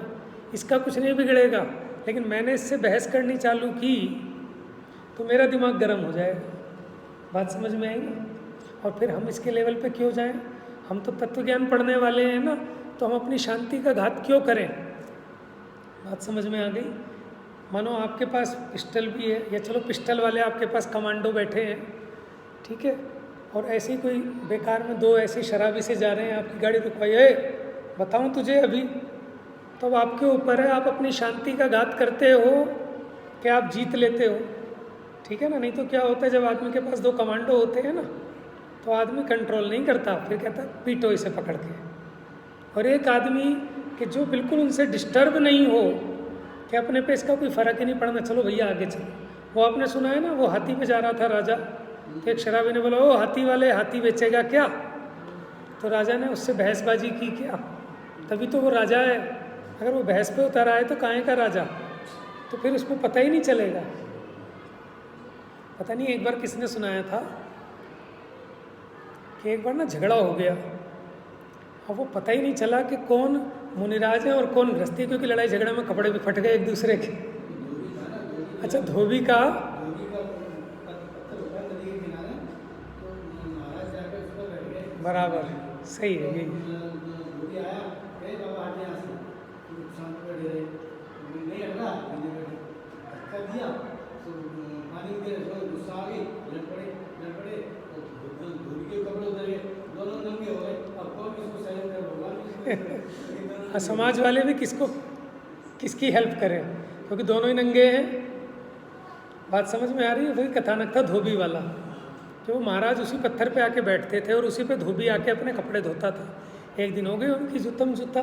इसका कुछ नहीं बिगड़ेगा, लेकिन मैंने इससे बहस करनी चालू की तो मेरा दिमाग गर्म हो जाएगा। बात समझ में आएगी? और फिर हम इसके लेवल पे क्यों जाएं? हम तो तत्व ज्ञान पढ़ने वाले हैं ना, तो हम अपनी शांति का घात क्यों करें? बात समझ में आ गई? मानो आपके पास पिस्टल भी है, या चलो पिस्टल वाले आपके पास कमांडो बैठे हैं, ठीक है, और ऐसे ही कोई बेकार में 2 ऐसे शराबी से जा रहे हैं, आपकी गाड़ी रुकवाई, बताऊं तुझे अभी, तो अब आपके ऊपर है, आप अपनी शांति का घात करते हो कि आप जीत लेते हो। ठीक है ना? नहीं तो क्या होता है, जब आदमी के पास 2 कमांडो होते हैं ना, तो आदमी कंट्रोल नहीं करता, फिर कहता पीटो इसे पकड़ के। और एक आदमी कि जो बिल्कुल उनसे डिस्टर्ब नहीं हो, कि अपने पे इसका कोई फ़र्क ही नहीं पड़ना, चलो भैया आगे चलो। वो आपने सुना है ना, वो हाथी पे जा रहा था राजा, तो एक शराबी ने बोला, ओ हाथी वाले, हाथी बेचेगा क्या? तो राजा ने उससे बहसबाजी की क्या? तभी तो वो राजा है। अगर वो बहस पे उतर आए तो काहे का राजा? तो फिर उसमें पता ही नहीं चलेगा। पता नहीं एक बार किसने सुनाया था कि एक बार ना झगड़ा हो गया, अब वो पता ही नहीं चला कि कौन मुनिराज है और कौन गृहस्थी, क्योंकि लड़ाई झगड़े में कपड़े भी फट गए एक दूसरे के। अच्छा, धोबी का बराबर, सही है यही। समाज वाले भी किसकी हेल्प करें, क्योंकि दोनों ही नंगे हैं। बात समझ में आ रही है? वही कथानक था धोबी वाला, कि वो महाराज उसी पत्थर पे आके बैठते थे और उसी पे धोबी आके अपने कपड़े धोता था। एक दिन हो गई उनकी जुतम जुता,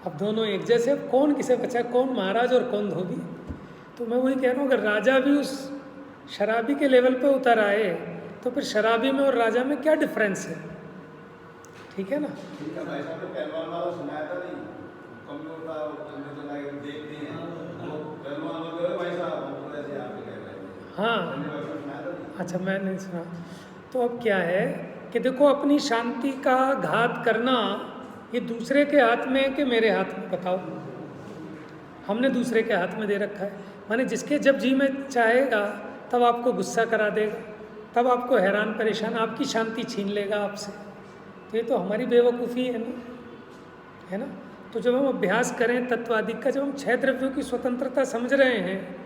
अब दोनों एक जैसे, अब कौन किसे बचा, कौन महाराज और कौन धोबी? तो मैं वही कह रहा हूँ, अगर राजा भी उस शराबी के लेवल पे उतर आए तो फिर शराबी में और राजा में क्या डिफरेंस है? ठीक है ना? हाँ, अच्छा, मैं नहीं सुना। तो अब क्या है कि देखो, अपनी शांति का घात करना ये दूसरे के हाथ में है कि मेरे हाथ में? बताओ। हमने दूसरे के हाथ में दे रखा है। माने जिसके जब जी में चाहेगा तब आपको गुस्सा करा देगा, तब आपको हैरान परेशान, आपकी शांति छीन लेगा आपसे। तो ये तो हमारी बेवकूफ़ी है ना, है ना? तो जब हम अभ्यास करें तत्वादिक का, जब हम 6 द्रव्यों की स्वतंत्रता समझ रहे हैं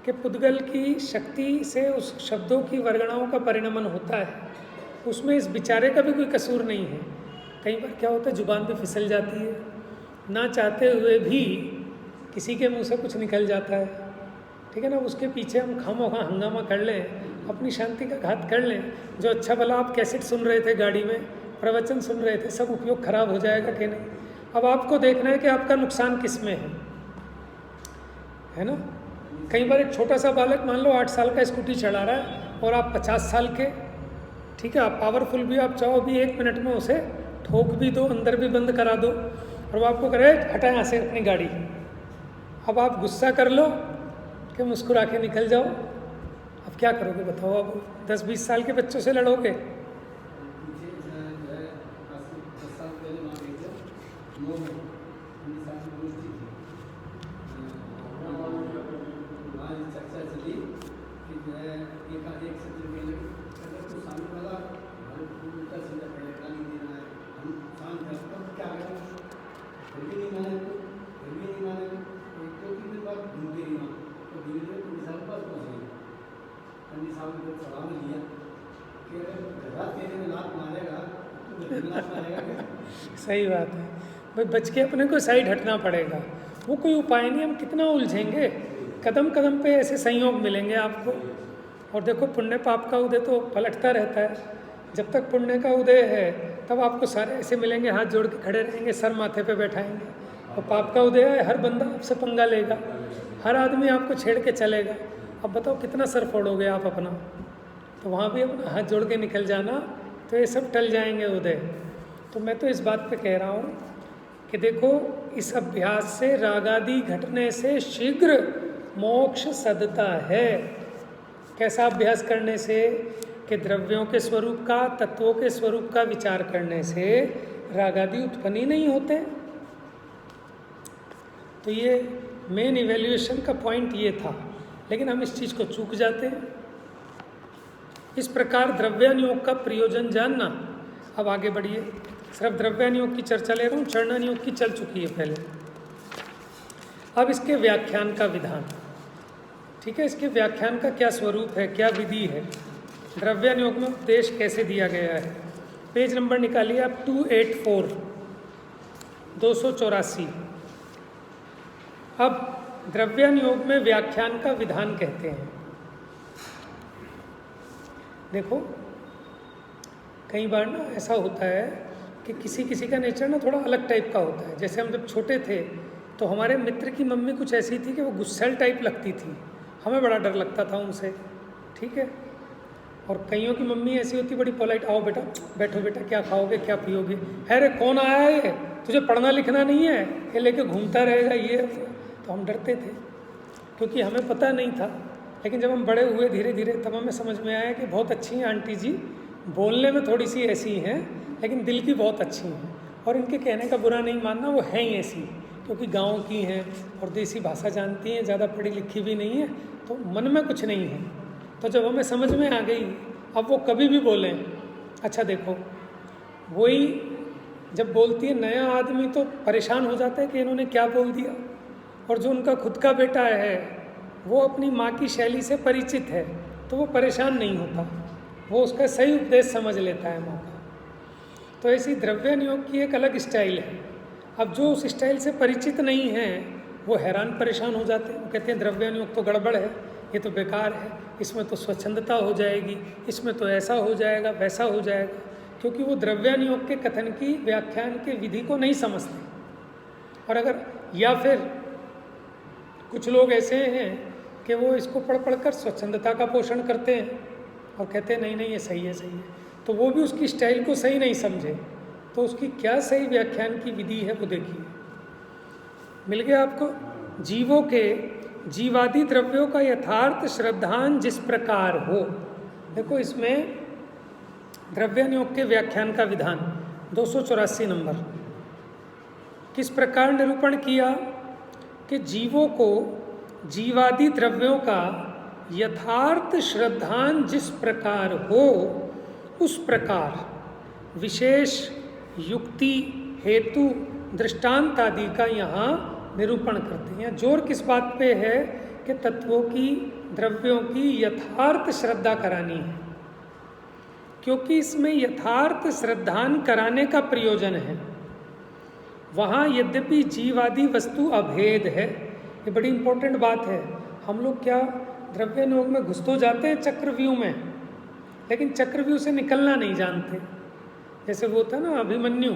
कि पुद्गल की शक्ति से उस शब्दों की वर्गणाओं का परिणमन होता है, उसमें इस बेचारे का भी कोई कसूर नहीं है। कई बार क्या होता है, जुबान भी फिसल जाती है, ना चाहते हुए भी किसी के मुंह से कुछ निकल जाता है। ठीक है ना? उसके पीछे हम खामोखा हंगामा कर लें, अपनी शांति का घात कर लें। जो अच्छा भला आप कैसेट सुन रहे थे, गाड़ी में प्रवचन सुन रहे थे, सब उपयोग खराब हो जाएगा कि नहीं? अब आपको देखना है कि आपका नुकसान किस में है ना? कई बार एक छोटा सा बालक, मान लो 8 साल का, स्कूटी चला रहा है और आप 50 साल के, ठीक है, आप पावरफुल भी, आप चाहो भी 1 मिनट में उसे ठोक भी दो, अंदर भी बंद करा दो, और वो आपको करे हटा यहाँ से अपनी गाड़ी। अब आप गुस्सा कर लो कि मुस्कुरा के निकल जाओ, अब क्या करोगे बताओ? अब 10-20 साल के बच्चों से लड़ोगे? सही बात है भाई, बच के अपने को साइड हटना पड़ेगा, वो कोई उपाय नहीं। हम कितना उलझेंगे, कदम कदम पे ऐसे संयोग मिलेंगे आपको। और देखो पुण्य पाप का उदय तो पलटता रहता है, जब तक पुण्य का उदय है तब आपको सारे ऐसे मिलेंगे, हाथ जोड़ के खड़े रहेंगे, सर माथे पे बैठाएंगे। और पाप का उदय है, हर बंदा आपसे पंगा लेगा, हर आदमी आपको छेड़ के चलेगा। अब बताओ कितना सर फोड़ोगे आप अपना? तो वहाँ भी अपना हाथ जोड़ के निकल जाना, तो ये सब टल जाएंगे उदय। तो मैं तो इस बात पे कह रहा हूँ कि देखो, इस अभ्यास से रागादि घटने से शीघ्र मोक्ष सदता है। कैसा अभ्यास करने से? कि द्रव्यों के स्वरूप का, तत्वों के स्वरूप का विचार करने से रागादि उत्पन्न ही नहीं होते। तो ये मेन इवैल्यूएशन का पॉइंट ये था, लेकिन हम इस चीज़ को चूक जाते हैं। इस प्रकार द्रव्यानुयोग का प्रयोजन जानना। अब आगे बढ़िए, सिर्फ द्रव्यानुयोग की चर्चा ले रहा हूँ, चरणानुयोग की चल चुकी है पहले। अब इसके व्याख्यान का विधान, ठीक है, इसके व्याख्यान का क्या स्वरूप है, क्या विधि है, द्रव्यानुयोग में उपदेश कैसे दिया गया है। पेज नंबर निकालिए आप 284, 284। अब द्रव्यानुयोग में व्याख्यान का विधान कहते हैं। देखो कई बार ना ऐसा होता है कि किसी किसी का नेचर ना थोड़ा अलग टाइप का होता है। जैसे हम जब छोटे थे तो हमारे मित्र की मम्मी कुछ ऐसी थी कि वो गुस्सैल टाइप लगती थी, हमें बड़ा डर लगता था उनसे, ठीक है। और कईयों की मम्मी ऐसी होती बड़ी पोलाइट, आओ बेटा, बैठो बेटा, क्या खाओगे, क्या पियोगे, अरे कौन आया है, तुझे पढ़ना लिखना नहीं है, ये लेके घूमता रहेगा ये। तो हम डरते थे क्योंकि हमें पता नहीं था। लेकिन जब हम बड़े हुए धीरे धीरे तब हमें समझ में आया कि बहुत अच्छी हैं आंटी जी, बोलने में थोड़ी सी ऐसी हैं लेकिन दिल की बहुत अच्छी हैं। और इनके कहने का बुरा नहीं मानना, वो हैं ही ऐसी, क्योंकि गांव की हैं और देसी भाषा जानती हैं, ज़्यादा पढ़ी लिखी भी नहीं है, तो मन में कुछ नहीं है। तो जब हमें समझ में आ गई, अब वो कभी भी बोलें, अच्छा देखो, वही जब बोलती है नया आदमी तो परेशान हो जाता है कि इन्होंने क्या बोल दिया। और जो उनका खुद का बेटा है वो अपनी माँ की शैली से परिचित है तो वो परेशान नहीं होता, वो उसका सही उपदेश समझ लेता है माँ का। तो ऐसी द्रव्यानुयोग की एक अलग स्टाइल है। अब जो उस स्टाइल से परिचित नहीं है वो हैरान परेशान हो जाते हैं, वो कहते हैं द्रव्यानुयोग तो गड़बड़ है, ये तो बेकार है, इसमें तो स्वच्छंदता हो जाएगी, इसमें तो ऐसा हो जाएगा, वैसा हो जाएगा, क्योंकि वो द्रव्यानुयोग के कथन की, व्याख्यान के विधि को नहीं समझते। और अगर या फिर कुछ लोग ऐसे हैं कि वो इसको पढ़ पढ़ कर स्वच्छंदता का पोषण करते हैं और कहते हैं नहीं नहीं ये सही है, सही है, तो वो भी उसकी स्टाइल को सही नहीं समझे। तो उसकी क्या सही व्याख्यान की विधि है वो देखिए। मिल गया आपको? जीवों के जीवादि द्रव्यों का यथार्थ श्रद्धान जिस प्रकार हो। देखो इसमें द्रव्यानुयोग के व्याख्यान का विधान 284 नंबर, किस प्रकार निरूपण किया कि जीवों को जीवादि द्रव्यों का यथार्थ श्रद्धान जिस प्रकार हो उस प्रकार विशेष युक्ति, हेतु, दृष्टांत आदि का यहाँ निरूपण करते हैं। जोर किस बात पे है कि तत्वों की, द्रव्यों की यथार्थ श्रद्धा करानी है, क्योंकि इसमें यथार्थ श्रद्धान कराने का प्रयोजन है। वहाँ यद्यपि जीवादि वस्तु अभेद है, ये बड़ी इंपॉर्टेंट बात है। हम लोग क्या द्रव्यानुयोग में घुस तो जाते हैं चक्रव्यूह में, लेकिन चक्रव्यूह से निकलना नहीं जानते। जैसे वो था ना अभिमन्यु,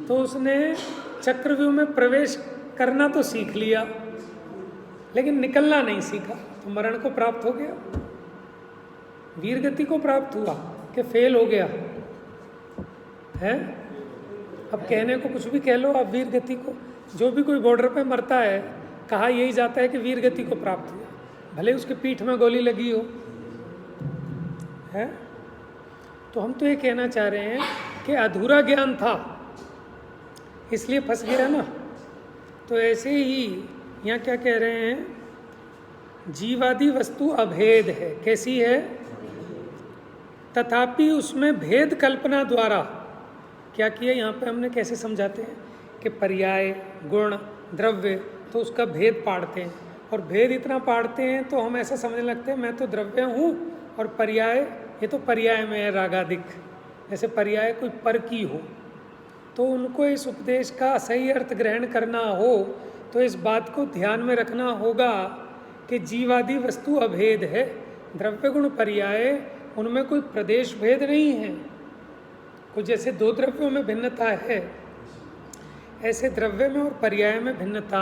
तो उसने चक्रव्यूह में प्रवेश करना तो सीख लिया लेकिन निकलना नहीं सीखा, तो मरण को प्राप्त हो गया, वीरगति को प्राप्त हुआ कि फेल हो गया है। अब कहने को कुछ भी कह लो आप, वीर गति को, जो भी कोई बॉर्डर पे मरता है कहा यही जाता है कि वीर गति को प्राप्त हुआ, भले उसके पीठ में गोली लगी हो, है। तो हम तो ये कहना चाह रहे हैं कि अधूरा ज्ञान था इसलिए फंस गया ना। तो ऐसे ही यहाँ क्या कह रहे हैं, जीवादि वस्तु अभेद है। कैसी है? तथापि उसमें भेद कल्पना द्वारा क्या किया, यहाँ पे हमने कैसे समझाते हैं कि पर्याय, गुण, द्रव्य, तो उसका भेद पाड़ते हैं, और भेद इतना पाड़ते हैं तो हम ऐसा समझने लगते हैं मैं तो द्रव्य हूँ और पर्याय, ये तो पर्याय में है रागादिक, जैसे पर्याय कोई पर की हो। तो उनको इस उपदेश का सही अर्थ ग्रहण करना हो तो इस बात को ध्यान में रखना होगा कि जीवादि वस्तु अभेद है, द्रव्य गुण पर्याय उनमें कोई प्रदेश भेद नहीं है। कुछ जैसे दो द्रव्यों में भिन्नता है ऐसे द्रव्य में और पर्याय में भिन्नता,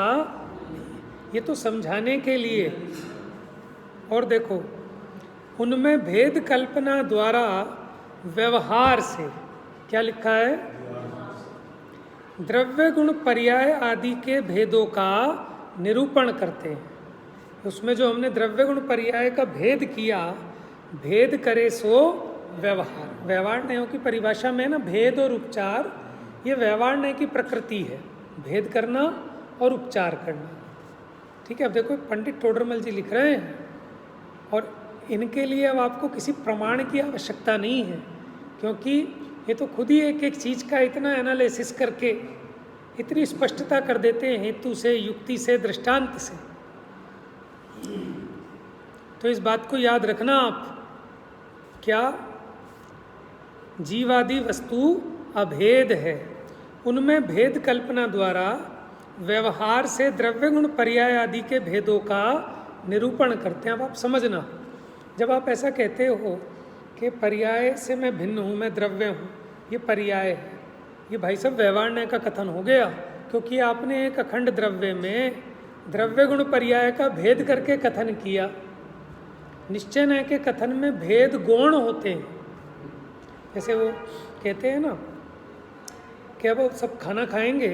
ये तो समझाने के लिए। और देखो उनमें भेद कल्पना द्वारा व्यवहार से, क्या लिखा है, द्रव्य गुण पर्याय आदि के भेदों का निरूपण करते हैं। उसमें जो हमने द्रव्य गुण पर्याय का भेद किया, भेद करे सो व्यवहार, व्यवहार न्यायों की परिभाषा में ना भेद और उपचार, ये व्यवहार न्याय की प्रकृति है, भेद करना और उपचार करना। ठीक है। अब देखो पंडित टोडरमल जी लिख रहे हैं और इनके लिए अब आपको किसी प्रमाण की आवश्यकता नहीं है, क्योंकि ये तो खुद ही एक एक चीज़ का इतना एनालिसिस करके इतनी स्पष्टता कर देते हैं हेतु से, युक्ति से, दृष्टांत से। तो इस बात को याद रखना आप, क्या जीवादि वस्तु अभेद है, उनमें भेद कल्पना द्वारा व्यवहार से द्रव्य गुण पर्याय आदि के भेदों का निरूपण करते हैं। अब आप समझना, जब आप ऐसा कहते हो कि पर्याय से मैं भिन्न हूँ, मैं द्रव्य हूँ, ये पर्याय है, ये भाई साहब व्यवहार न्याय का कथन हो गया, क्योंकि आपने एक अखंड द्रव्य में द्रव्य गुण पर्याय का भेद करके कथन किया। निश्चय न्याय के कथन में भेद गौण होते हैं। जैसे वो कहते हैं ना कि अब सब खाना खाएंगे,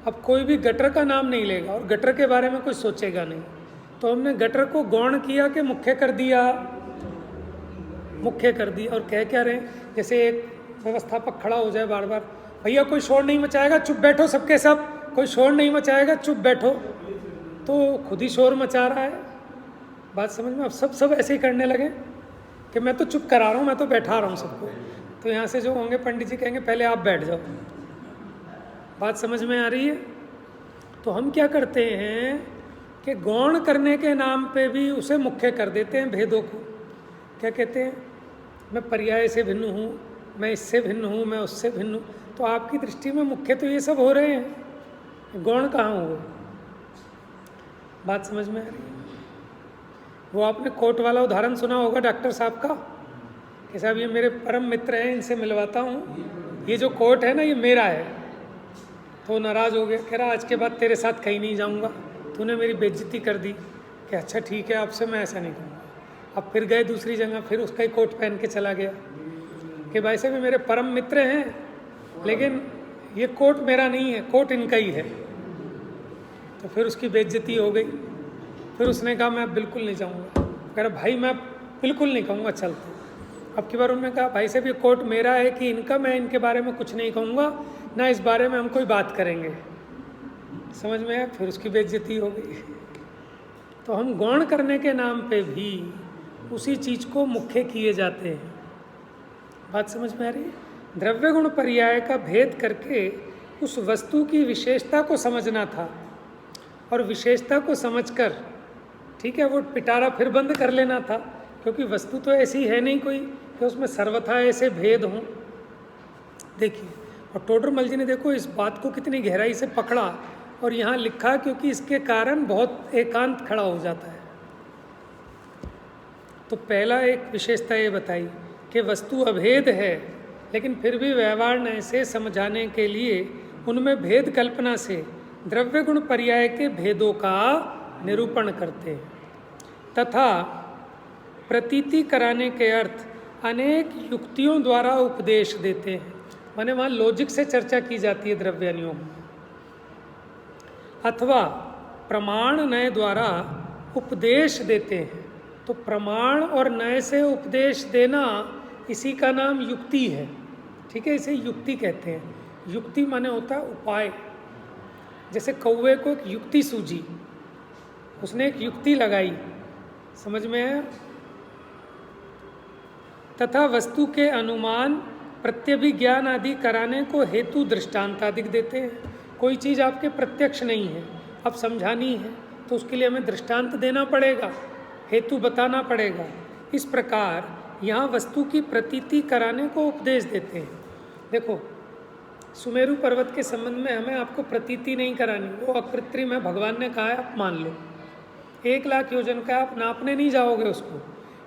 अब कोई भी गटर का नाम नहीं लेगा और गटर के बारे में कुछ सोचेगा नहीं, तो हमने गटर को गौण किया कि मुख्य कर दिया, मुख्य कर दिया। और कह क्या रहे, जैसे एक व्यवस्थापक खड़ा हो जाए बार बार, भैया कोई शोर नहीं मचाएगा, चुप बैठो सबके सब, कोई शोर नहीं मचाएगा, चुप बैठो, तो खुद ही शोर मचा रहा है। बात समझ में? अब सब ऐसे ही करने लगे कि मैं तो चुप करा रहा हूँ, मैं तो बैठा रहा हूँ सबको। तो यहाँ से जो होंगे पंडित जी कहेंगे पहले आप बैठ जाओ। बात समझ में आ रही है? तो हम क्या करते हैं कि गौण करने के नाम पे भी उसे मुख्य कर देते हैं भेदों को। क्या कहते हैं, मैं पर्याय से भिन्न हूँ, मैं इससे भिन्न हूँ, मैं उससे भिन्न हूँ। तो आपकी दृष्टि में मुख्य तो ये सब हो रहे हैं, गौण कहाँ हुए? बात समझ में आ रही है? वो आपने कोर्ट वाला उदाहरण सुना होगा डॉक्टर साहब का कि साहब ये मेरे परम मित्र हैं, इनसे मिलवाता हूँ, ये जो कोर्ट है ना ये मेरा है। तो नाराज़ हो गया, कह रहा आज के बाद तेरे साथ कहीं नहीं जाऊँगा, तूने मेरी बेइज्जती कर दी। कि अच्छा ठीक है, आपसे मैं ऐसा नहीं कहूँगा। अब फिर गए दूसरी जगह, फिर उसका ही कोट पहन के चला गया कि भाई साहब ये मेरे परम मित्र हैं, लेकिन ये कोट मेरा नहीं है, कोट इनका ही है। तो फिर उसकी बेइज्जती हो गई। फिर उसने कहा मैं बिल्कुल नहीं जाऊँगा। कह रहा भाई मैं बिल्कुल नहीं कहूँगा, चलते। अब की बार उन्होंने कहा भाई साहब ये कोट मेरा है कि इनका, मैं इनके बारे में कुछ नहीं कहूँगा, ना इस बारे में हम कोई बात करेंगे। समझ में आया? फिर उसकी बेइज्जती हो गई। तो हम गौण करने के नाम पे भी उसी चीज़ को मुख्य किए जाते हैं। बात समझ में आ रही है? द्रव्य गुण पर्याय का भेद करके उस वस्तु की विशेषता को समझना था, और विशेषता को समझकर ठीक है वो पिटारा फिर बंद कर लेना था, क्योंकि वस्तु तो ऐसी है नहीं कोई कि उसमें सर्वथा ऐसे भेद हों। देखिए, और टोडरमल जी ने देखो इस बात को कितनी गहराई से पकड़ा और यहाँ लिखा, क्योंकि इसके कारण बहुत एकांत खड़ा हो जाता है। तो पहला एक विशेषता ये बताई कि वस्तु अभेद है, लेकिन फिर भी व्यवहार न्याय से समझाने के लिए उनमें भेद कल्पना से द्रव्य गुण पर्याय के भेदों का निरूपण करते हैं, तथा प्रतीति कराने के अर्थ अनेक युक्तियों द्वारा उपदेश देते हैं। माने वहाँ लॉजिक से चर्चा की जाती है द्रव्यानुयोग में। अथवा प्रमाण नय द्वारा उपदेश देते हैं। तो प्रमाण और नय से उपदेश देना, इसी का नाम युक्ति है। ठीक है, इसे युक्ति कहते हैं। युक्ति माने होता है उपाय। जैसे कौवे को एक युक्ति सूझी, उसने एक युक्ति लगाई, समझ में आया। तथा वस्तु के अनुमान प्रत्यभिज्ञान आदि कराने को हेतु दृष्टांत आदि देते हैं। कोई चीज़ आपके प्रत्यक्ष नहीं है, अब समझानी है तो उसके लिए हमें दृष्टांत देना पड़ेगा, हेतु बताना पड़ेगा। इस प्रकार यहाँ वस्तु की प्रतीति कराने को उपदेश देते हैं। देखो, सुमेरु पर्वत के संबंध में हमें आपको प्रतीति नहीं करानी, वो अकृत्रिम है, भगवान ने कहा है आप मान लो। 1,00,000 योजन का आप नापने नहीं जाओगे उसको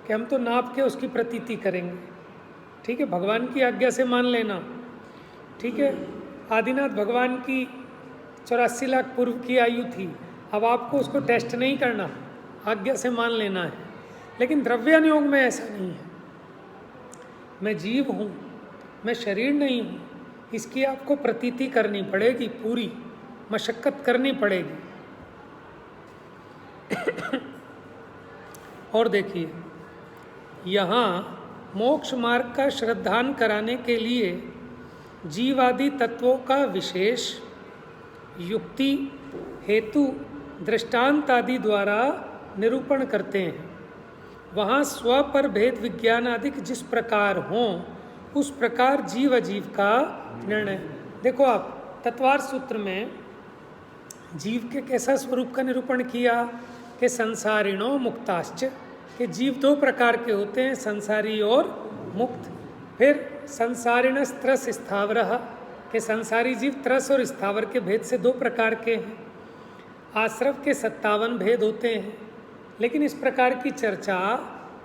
कि हम तो नाप के उसकी प्रतीति करेंगे। ठीक है, भगवान की आज्ञा से मान लेना। ठीक है, आदिनाथ भगवान की 84 लाख पूर्व की आयु थी, अब आपको उसको टेस्ट नहीं करना, आज्ञा से मान लेना है। लेकिन द्रव्यानुयोग में ऐसा नहीं है। मैं जीव हूँ, मैं शरीर नहीं हूँ, इसकी आपको प्रतीति करनी पड़ेगी, पूरी मशक्कत करनी पड़ेगी। और देखिए, यहाँ मोक्ष मार्ग का श्रद्धान कराने के लिए जीवादि तत्वों का विशेष युक्ति, हेतु, दृष्टांत आदि द्वारा निरूपण करते हैं। वहाँ स्व पर भेद विज्ञान आदि जिस प्रकार हों, उस प्रकार जीव अजीव का निर्णय। देखो आप तत्वार सूत्र में जीव के कैसा स्वरूप का निरूपण किया कि संसारिणो मुक्ताश्च, कि जीव 2 प्रकार के होते हैं, संसारी और मुक्त। फिर संसारिणस त्रस स्थावरः, कि संसारी जीव त्रस और स्थावर के भेद से 2 प्रकार के हैं। आश्रव के 57 भेद होते हैं। लेकिन इस प्रकार की चर्चा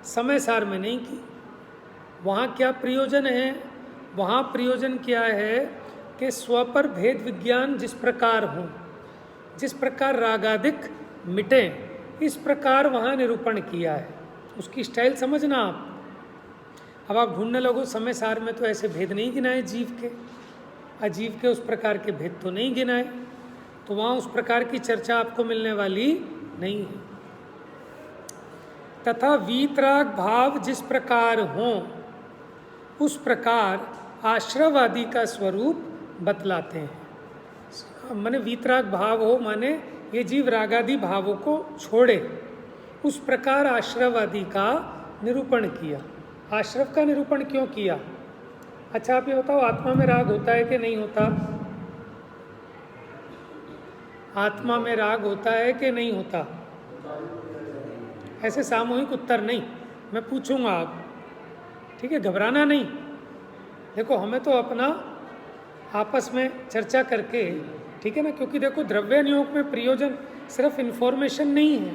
समय सार में नहीं की। वहाँ क्या प्रयोजन है? वहाँ प्रयोजन क्या है कि स्व पर भेद विज्ञान जिस प्रकार हो, जिस प्रकार रागादिक मिटे, इस प्रकार वहाँ निरूपण किया है। उसकी स्टाइल समझना आप। अब आप ढूंढने लगो समय सार में तो ऐसे भेद नहीं गिनाए जीव के, अजीव के उस प्रकार के भेद तो नहीं गिनाए, तो वहाँ उस प्रकार की चर्चा आपको मिलने वाली नहीं है। तथा वीतराग भाव जिस प्रकार हों, उस प्रकार आश्रवादी का स्वरूप बतलाते हैं। माने वीतराग भाव हो, माने ये जीव रागादि भावों को छोड़े, उस प्रकार आश्रवादी का निरूपण किया। आश्रव का निरूपण क्यों किया? अच्छा आप ये बताओ, आत्मा में राग होता है कि नहीं होता? आत्मा में राग होता है कि नहीं होता? ऐसे सामूहिक उत्तर नहीं, मैं पूछूंगा आप, ठीक है, घबराना नहीं। देखो हमें तो अपना आपस में चर्चा करके, ठीक है ना, क्योंकि देखो द्रव्यानुयोग में प्रयोजन सिर्फ इन्फॉर्मेशन नहीं है,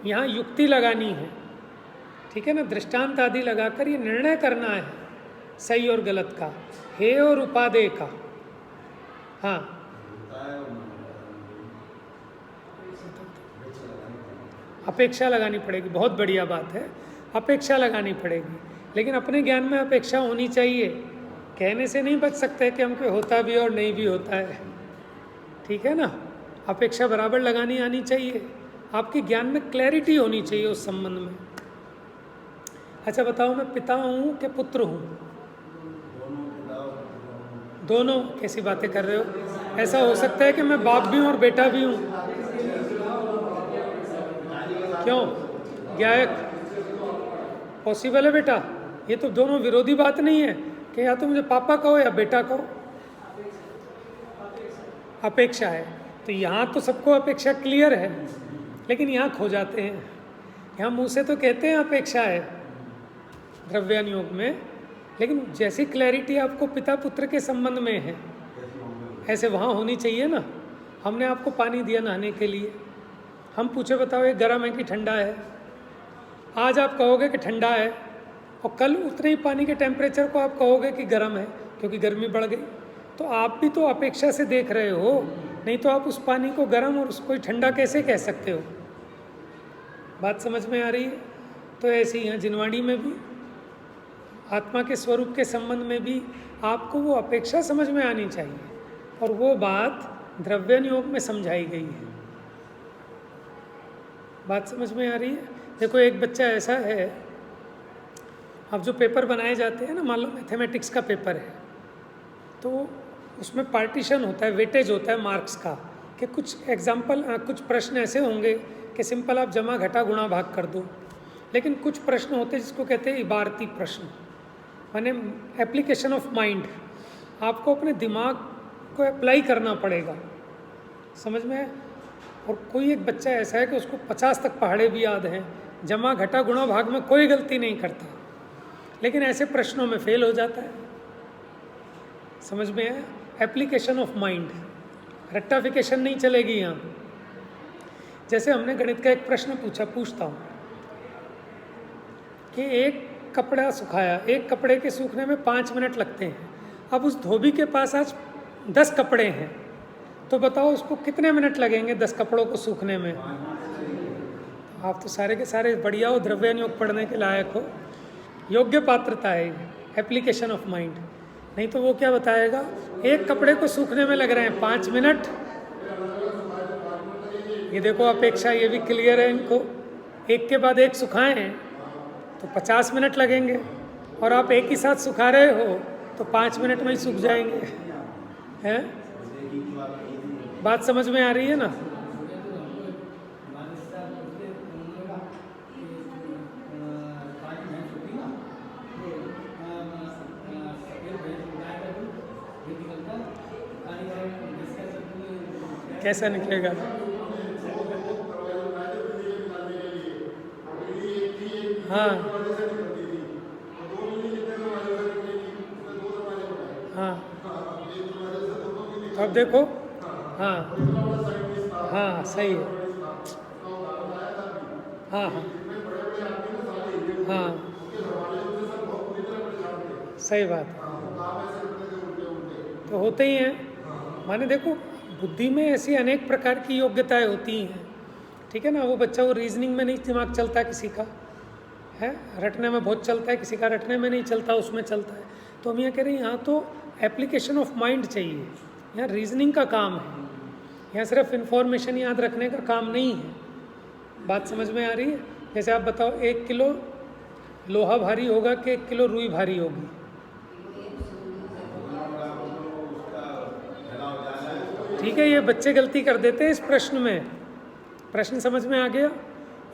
यहाँ युक्ति लगानी है, ठीक है ना, दृष्टांत आदि लगाकर ये निर्णय करना है सही और गलत का, हे और उपादेय का। हाँ, अपेक्षा लगानी पड़ेगी, बहुत बढ़िया बात है, अपेक्षा लगानी पड़ेगी। लेकिन अपने ज्ञान में अपेक्षा होनी चाहिए, कहने से नहीं बच सकते कि हमको होता भी और नहीं भी होता है, ठीक है ना। अपेक्षा बराबर लगानी आनी चाहिए, आपके ज्ञान में क्लैरिटी होनी चाहिए उस संबंध में। अच्छा बताओ, मैं पिता हूँ कि पुत्र हूँ? दोनों? कैसी बातें कर रहे हो? ऐसा हो सकता है कि मैं बाप भी हूँ और बेटा भी हूँ? क्यों? गायक पॉसिबल है बेटा? ये तो दोनों विरोधी बात नहीं है कि या तो मुझे पापा कहो या बेटा कहो। अपेक्षा है, तो यहाँ तो सबको अपेक्षा क्लियर है, लेकिन यहाँ खो जाते हैं। यहाँ मुँह से तो कहते हैं अपेक्षा है द्रव्यानुयोग में, लेकिन जैसी क्लैरिटी आपको पिता पुत्र के संबंध में है, ऐसे वहाँ होनी चाहिए ना। हमने आपको पानी दिया नहाने के लिए, हम पूछे बताओ ये गर्म है कि ठंडा है? आज आप कहोगे कि ठंडा है, और कल उतने ही पानी के टेम्परेचर को आप कहोगे कि गर्म है, क्योंकि गर्मी बढ़ गई। तो आप भी तो अपेक्षा से देख रहे हो, नहीं तो आप उस पानी को गर्म और उसको ठंडा कैसे कह सकते हो? बात समझ में आ रही है? तो ऐसे ही यहाँ जिनवाणी में भी आत्मा के स्वरूप के संबंध में भी आपको वो अपेक्षा समझ में आनी चाहिए, और वो बात द्रव्यन योग में समझाई गई है। बात समझ में आ रही है? देखो, एक बच्चा ऐसा है, अब जो पेपर बनाए जाते हैं ना, मान लो मैथमेटिक्स का पेपर है, तो उसमें पार्टीशन होता है, वेटेज होता है मार्क्स का, कि कुछ एग्जाम्पल, कुछ प्रश्न ऐसे होंगे कि सिंपल आप जमा घटा गुणा भाग कर दो, लेकिन कुछ प्रश्न होते हैं जिसको कहते हैं इबारती प्रश्न, माने एप्लीकेशन ऑफ माइंड। आपको अपने दिमाग को अप्लाई करना पड़ेगा, समझ में है? और कोई एक बच्चा ऐसा है कि उसको 50 तक पहाड़े भी याद हैं, जमा घटा गुणा भाग में कोई गलती नहीं करता, लेकिन ऐसे प्रश्नों में फेल हो जाता है। समझ में है? एप्लीकेशन ऑफ माइंड, रेक्टाफिकेशन नहीं चलेगी यहाँ। जैसे हमने गणित का एक प्रश्न पूछता हूँ कि एक कपड़ा सुखाया, एक कपड़े के सूखने में 5 मिनट लगते हैं। अब उस धोबी के पास आज 10 कपड़े हैं, तो बताओ उसको कितने मिनट लगेंगे 10 कपड़ों को सूखने में? आप तो सारे के सारे बढ़िया हो, द्रव्यन योग पढ़ने के लायक हो, योग्य पात्रता है, एप्लीकेशन ऑफ माइंड। नहीं तो वो क्या बताएगा, एक कपड़े को सूखने में लग रहे हैं 5 मिनट। ये देखो अपेक्षा, ये भी क्लियर है इनको, एक के बाद एक सुखाएं तो 50 मिनट लगेंगे, और आप एक ही साथ सुखा रहे हो तो 5 मिनट में ही सूख जाएंगे। हैं? बात समझ में आ रही है ना? कैसा निकलेगा? हाँ हाँ, तो अब देखो, हाँ हाँ सही है, हाँ हाँ हाँ सही बात है, तो होते ही हैं। माने देखो, बुद्धि में ऐसी अनेक प्रकार की योग्यताएं होती हैं, ठीक है ना? वो बच्चा, वो रीजनिंग में नहीं दिमाग चलता किसी का है, रटने में बहुत चलता है, किसी का रटने में नहीं चलता, उसमें चलता है। तो हम ये कह रहे हैं, यहाँ तो एप्लीकेशन ऑफ माइंड चाहिए, यहाँ रीजनिंग का काम है, यहाँ सिर्फ इन्फॉर्मेशन याद रखने का काम नहीं है। बात समझ में आ रही है? जैसे आप बताओ, 1 किलो लोहा भारी होगा कि 1 किलो रुई भारी होगी? ठीक है, ये बच्चे गलती कर देते हैं इस प्रश्न में। प्रश्न समझ में आ गया?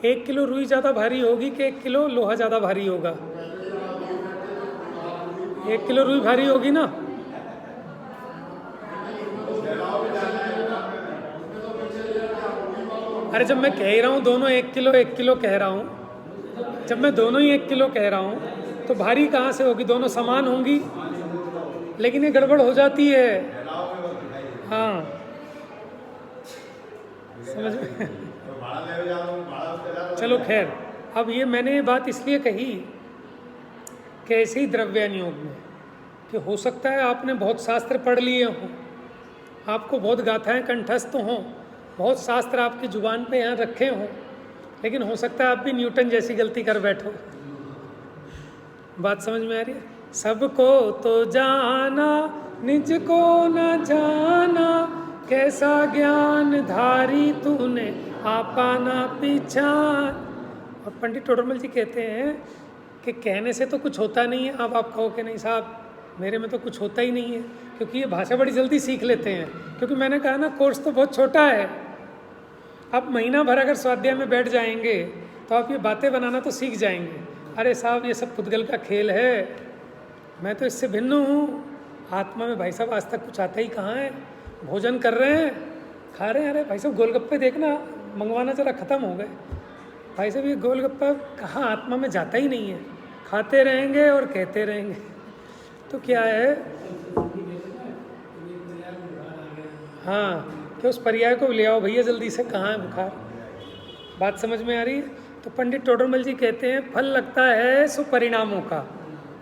1 किलो रुई ज़्यादा भारी होगी कि 1 किलो लोहा ज़्यादा भारी होगा? 1 किलो रुई भारी होगी ना? अरे जब मैं कह ही रहा हूँ दोनों 1 किलो कह रहा हूँ, जब मैं दोनों ही 1 किलो कह रहा हूँ तो भारी कहाँ से होगी? दोनों समान होंगी, लेकिन ये गड़बड़ हो जाती है। हाँ समझ में? चलो खैर, अब ये मैंने ये बात इसलिए कही कि ऐसे ही द्रव्यन योग में, कि हो सकता है आपने बहुत शास्त्र पढ़ लिए हों, आपको बहुत गाथाएं कंठस्थ हों, बहुत शास्त्र आपकी जुबान पे यहाँ रखे हों, लेकिन हो सकता है आप भी न्यूटन जैसी गलती कर बैठो। बात समझ में आ रही है? सबको तो जाना निज को न जाना, कैसा ज्ञान धारी तूने आपा ना पहचान। और पंडित टोडरमल जी कहते हैं कि कहने से तो कुछ होता नहीं है। अब आप कहो कि नहीं साहब, मेरे में तो कुछ होता ही नहीं है, क्योंकि ये भाषा बड़ी जल्दी सीख लेते हैं। क्योंकि मैंने कहा ना, कोर्स तो बहुत छोटा है। आप महीना भर अगर स्वाध्याय में बैठ जाएंगे तो आप ये बातें बनाना तो सीख जाएंगे। अरे साहब, ये सब पुद्गल का खेल है, मैं तो इससे भिन्न हूँ। आत्मा में भाई साहब आज तक कुछ आता ही कहाँ है। भोजन कर रहे हैं, खा रहे हैं, अरे भाई साहब गोलगप्पे देखना, मंगवाना जरा ख़त्म हो गए। भाई साहब ये गोलगप्पा कहाँ आत्मा में जाता ही नहीं है। खाते रहेंगे और कहते रहेंगे, तो क्या है? हाँ, कि उस पर्याय को ले आओ भैया जल्दी से, कहाँ है बुखार। बात समझ में आ रही है? तो पंडित टोडरमल जी कहते हैं, फल लगता है सो परिणामों का,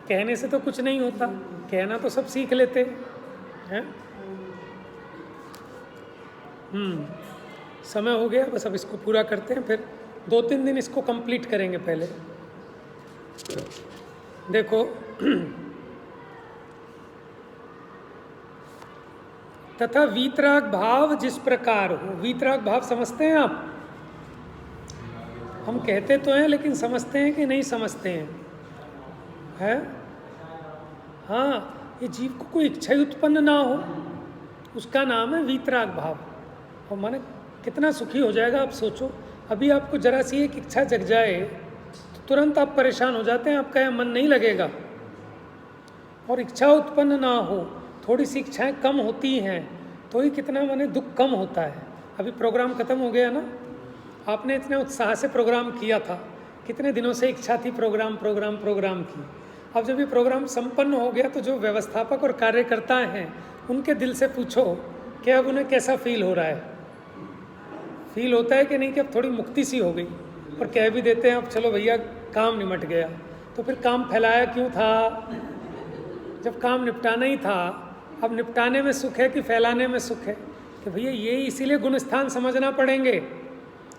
कहने से तो कुछ नहीं होता, कहना तो सब सीख लेते हैं। समय हो गया, बस अब इसको पूरा करते हैं, फिर 2-3 दिन इसको कंप्लीट करेंगे। पहले देखो तथा वीतराग भाव जिस प्रकार हो। वीतराग भाव समझते हैं आप? हम कहते तो हैं लेकिन समझते हैं कि नहीं समझते हैं? है? हाँ, ये जीव को कोई इच्छा ही उत्पन्न ना हो, उसका नाम है वीतराग भाव। और माने कितना सुखी हो जाएगा आप सोचो। अभी आपको जरा सी एक इच्छा जग जाए तो तुरंत आप परेशान हो जाते हैं, आपका यह मन नहीं लगेगा। और इच्छा उत्पन्न ना हो, थोड़ी सी इच्छाएं कम होती हैं तो ही कितना माने दुख कम होता है। अभी प्रोग्राम खत्म हो गया ना, आपने इतने उत्साह से प्रोग्राम किया था, कितने दिनों से इच्छा थी प्रोग्राम की। अब जब ये प्रोग्राम संपन्न हो गया तो जो व्यवस्थापक और कार्यकर्ता हैं उनके दिल से पूछो कि अब उन्हें कैसा फील हो रहा है। फील होता है कि नहीं कि अब थोड़ी मुक्ति सी हो गई? और कह भी देते हैं अब चलो भैया काम निमट गया। तो फिर काम फैलाया क्यों था जब काम निपटाना ही था? अब निपटाने में सुख है कि फैलाने में सुख है? कि भैया ये इसीलिए गुणस्थान समझना पड़ेंगे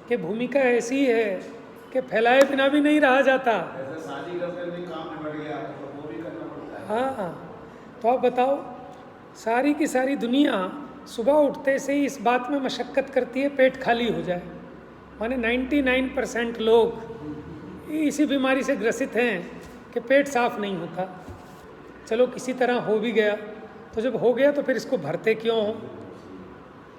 कि भूमिका ऐसी है कि फैलाए बिना भी नहीं रहा जाता। शादी करते भी काम निपट गया तो वो भी करना पड़ता है। हाँ, तो आप बताओ, सारी की सारी दुनिया सुबह उठते से ही इस बात में मशक्क़त करती है पेट खाली हो जाए। माने 99% लोग इसी बीमारी से ग्रसित हैं कि पेट साफ नहीं होता। चलो किसी तरह हो भी गया, तो जब हो गया तो फिर इसको भरते क्यों हो?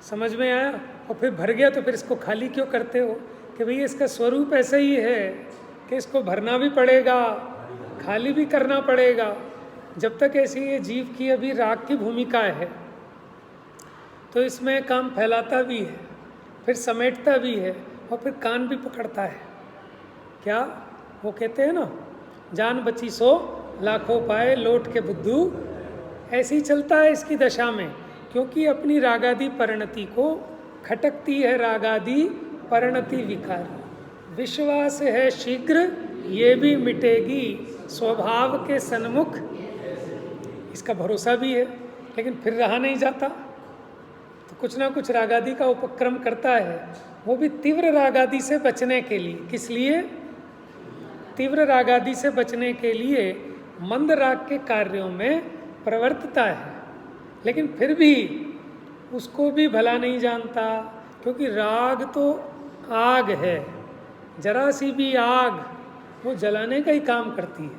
समझ में आया? और फिर भर गया तो फिर इसको खाली क्यों करते हो? कि भई इसका स्वरूप ऐसा ही है कि इसको भरना भी पड़ेगा, खाली भी करना पड़ेगा। जब तक ऐसी ये जीव की अभी राग की भूमिका है तो इसमें काम फैलाता भी है, फिर समेटता भी है और फिर कान भी पकड़ता है। क्या वो कहते हैं ना, जान बची सो लाखों पाए लौट के बुद्धू। ऐसे ही चलता है इसकी दशा में, क्योंकि अपनी रागादि परिणति को खटकती है रागादि परिणति विकारी। विश्वास है शीघ्र ये भी मिटेगी, स्वभाव के सन्मुख इसका भरोसा भी है, लेकिन फिर रहा नहीं जाता तो कुछ ना कुछ रागादि का उपक्रम करता है। वो भी तीव्र रागादि से बचने के लिए। किस लिए? तीव्र रागादि से बचने के लिए मंद राग के कार्यों में प्रवर्तता है, लेकिन फिर भी उसको भी भला नहीं जानता, क्योंकि राग तो आग है, जरा सी भी आग वो जलाने का ही काम करती है।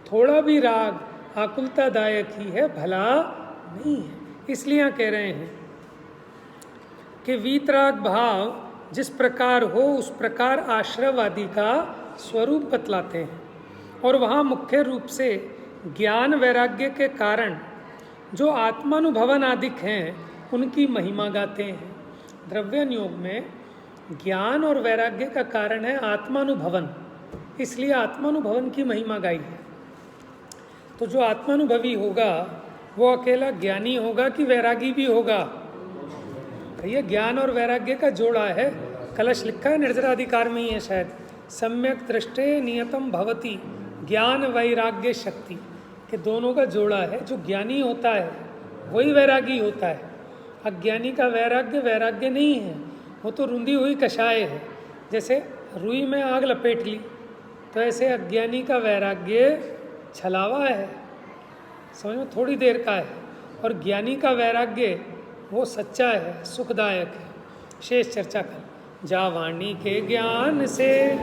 थोड़ा भी राग आकुलतादायक ही है, भला नहीं है। इसलिए यहाँ कह रहे हैं कि वीतराग भाव जिस प्रकार हो उस प्रकार आश्रयवादी का स्वरूप बतलाते हैं। और वहाँ मुख्य रूप से ज्ञान वैराग्य के कारण जो आत्मानुभवन आदिक हैं उनकी महिमा गाते हैं। द्रव्यन योग में ज्ञान और वैराग्य का कारण है आत्मानुभवन, इसलिए आत्मानुभवन की महिमा गाई है। तो जो आत्मानुभवी होगा वो अकेला ज्ञानी होगा कि वैरागी भी होगा? ये ज्ञान और वैराग्य का जोड़ा है। कलश लिखा है निर्जराधिकार में ही है शायद, सम्यक दृष्टे नियतम भवति ज्ञान वैराग्य शक्ति, कि दोनों का जोड़ा है। जो ज्ञानी होता है वही वैरागी होता है। अज्ञानी का वैराग्य वैराग्य नहीं है, वो तो रुंधी हुई कषाय है। जैसे रुई में आग लपेट ली तो ऐसे अज्ञानी का वैराग्य छलावा है, समझ में थोड़ी देर का है। और ज्ञानी का वैराग्य वो सच्चा है, सुखदायक है। शेष चर्चा कर। जा वाणी के ज्ञान से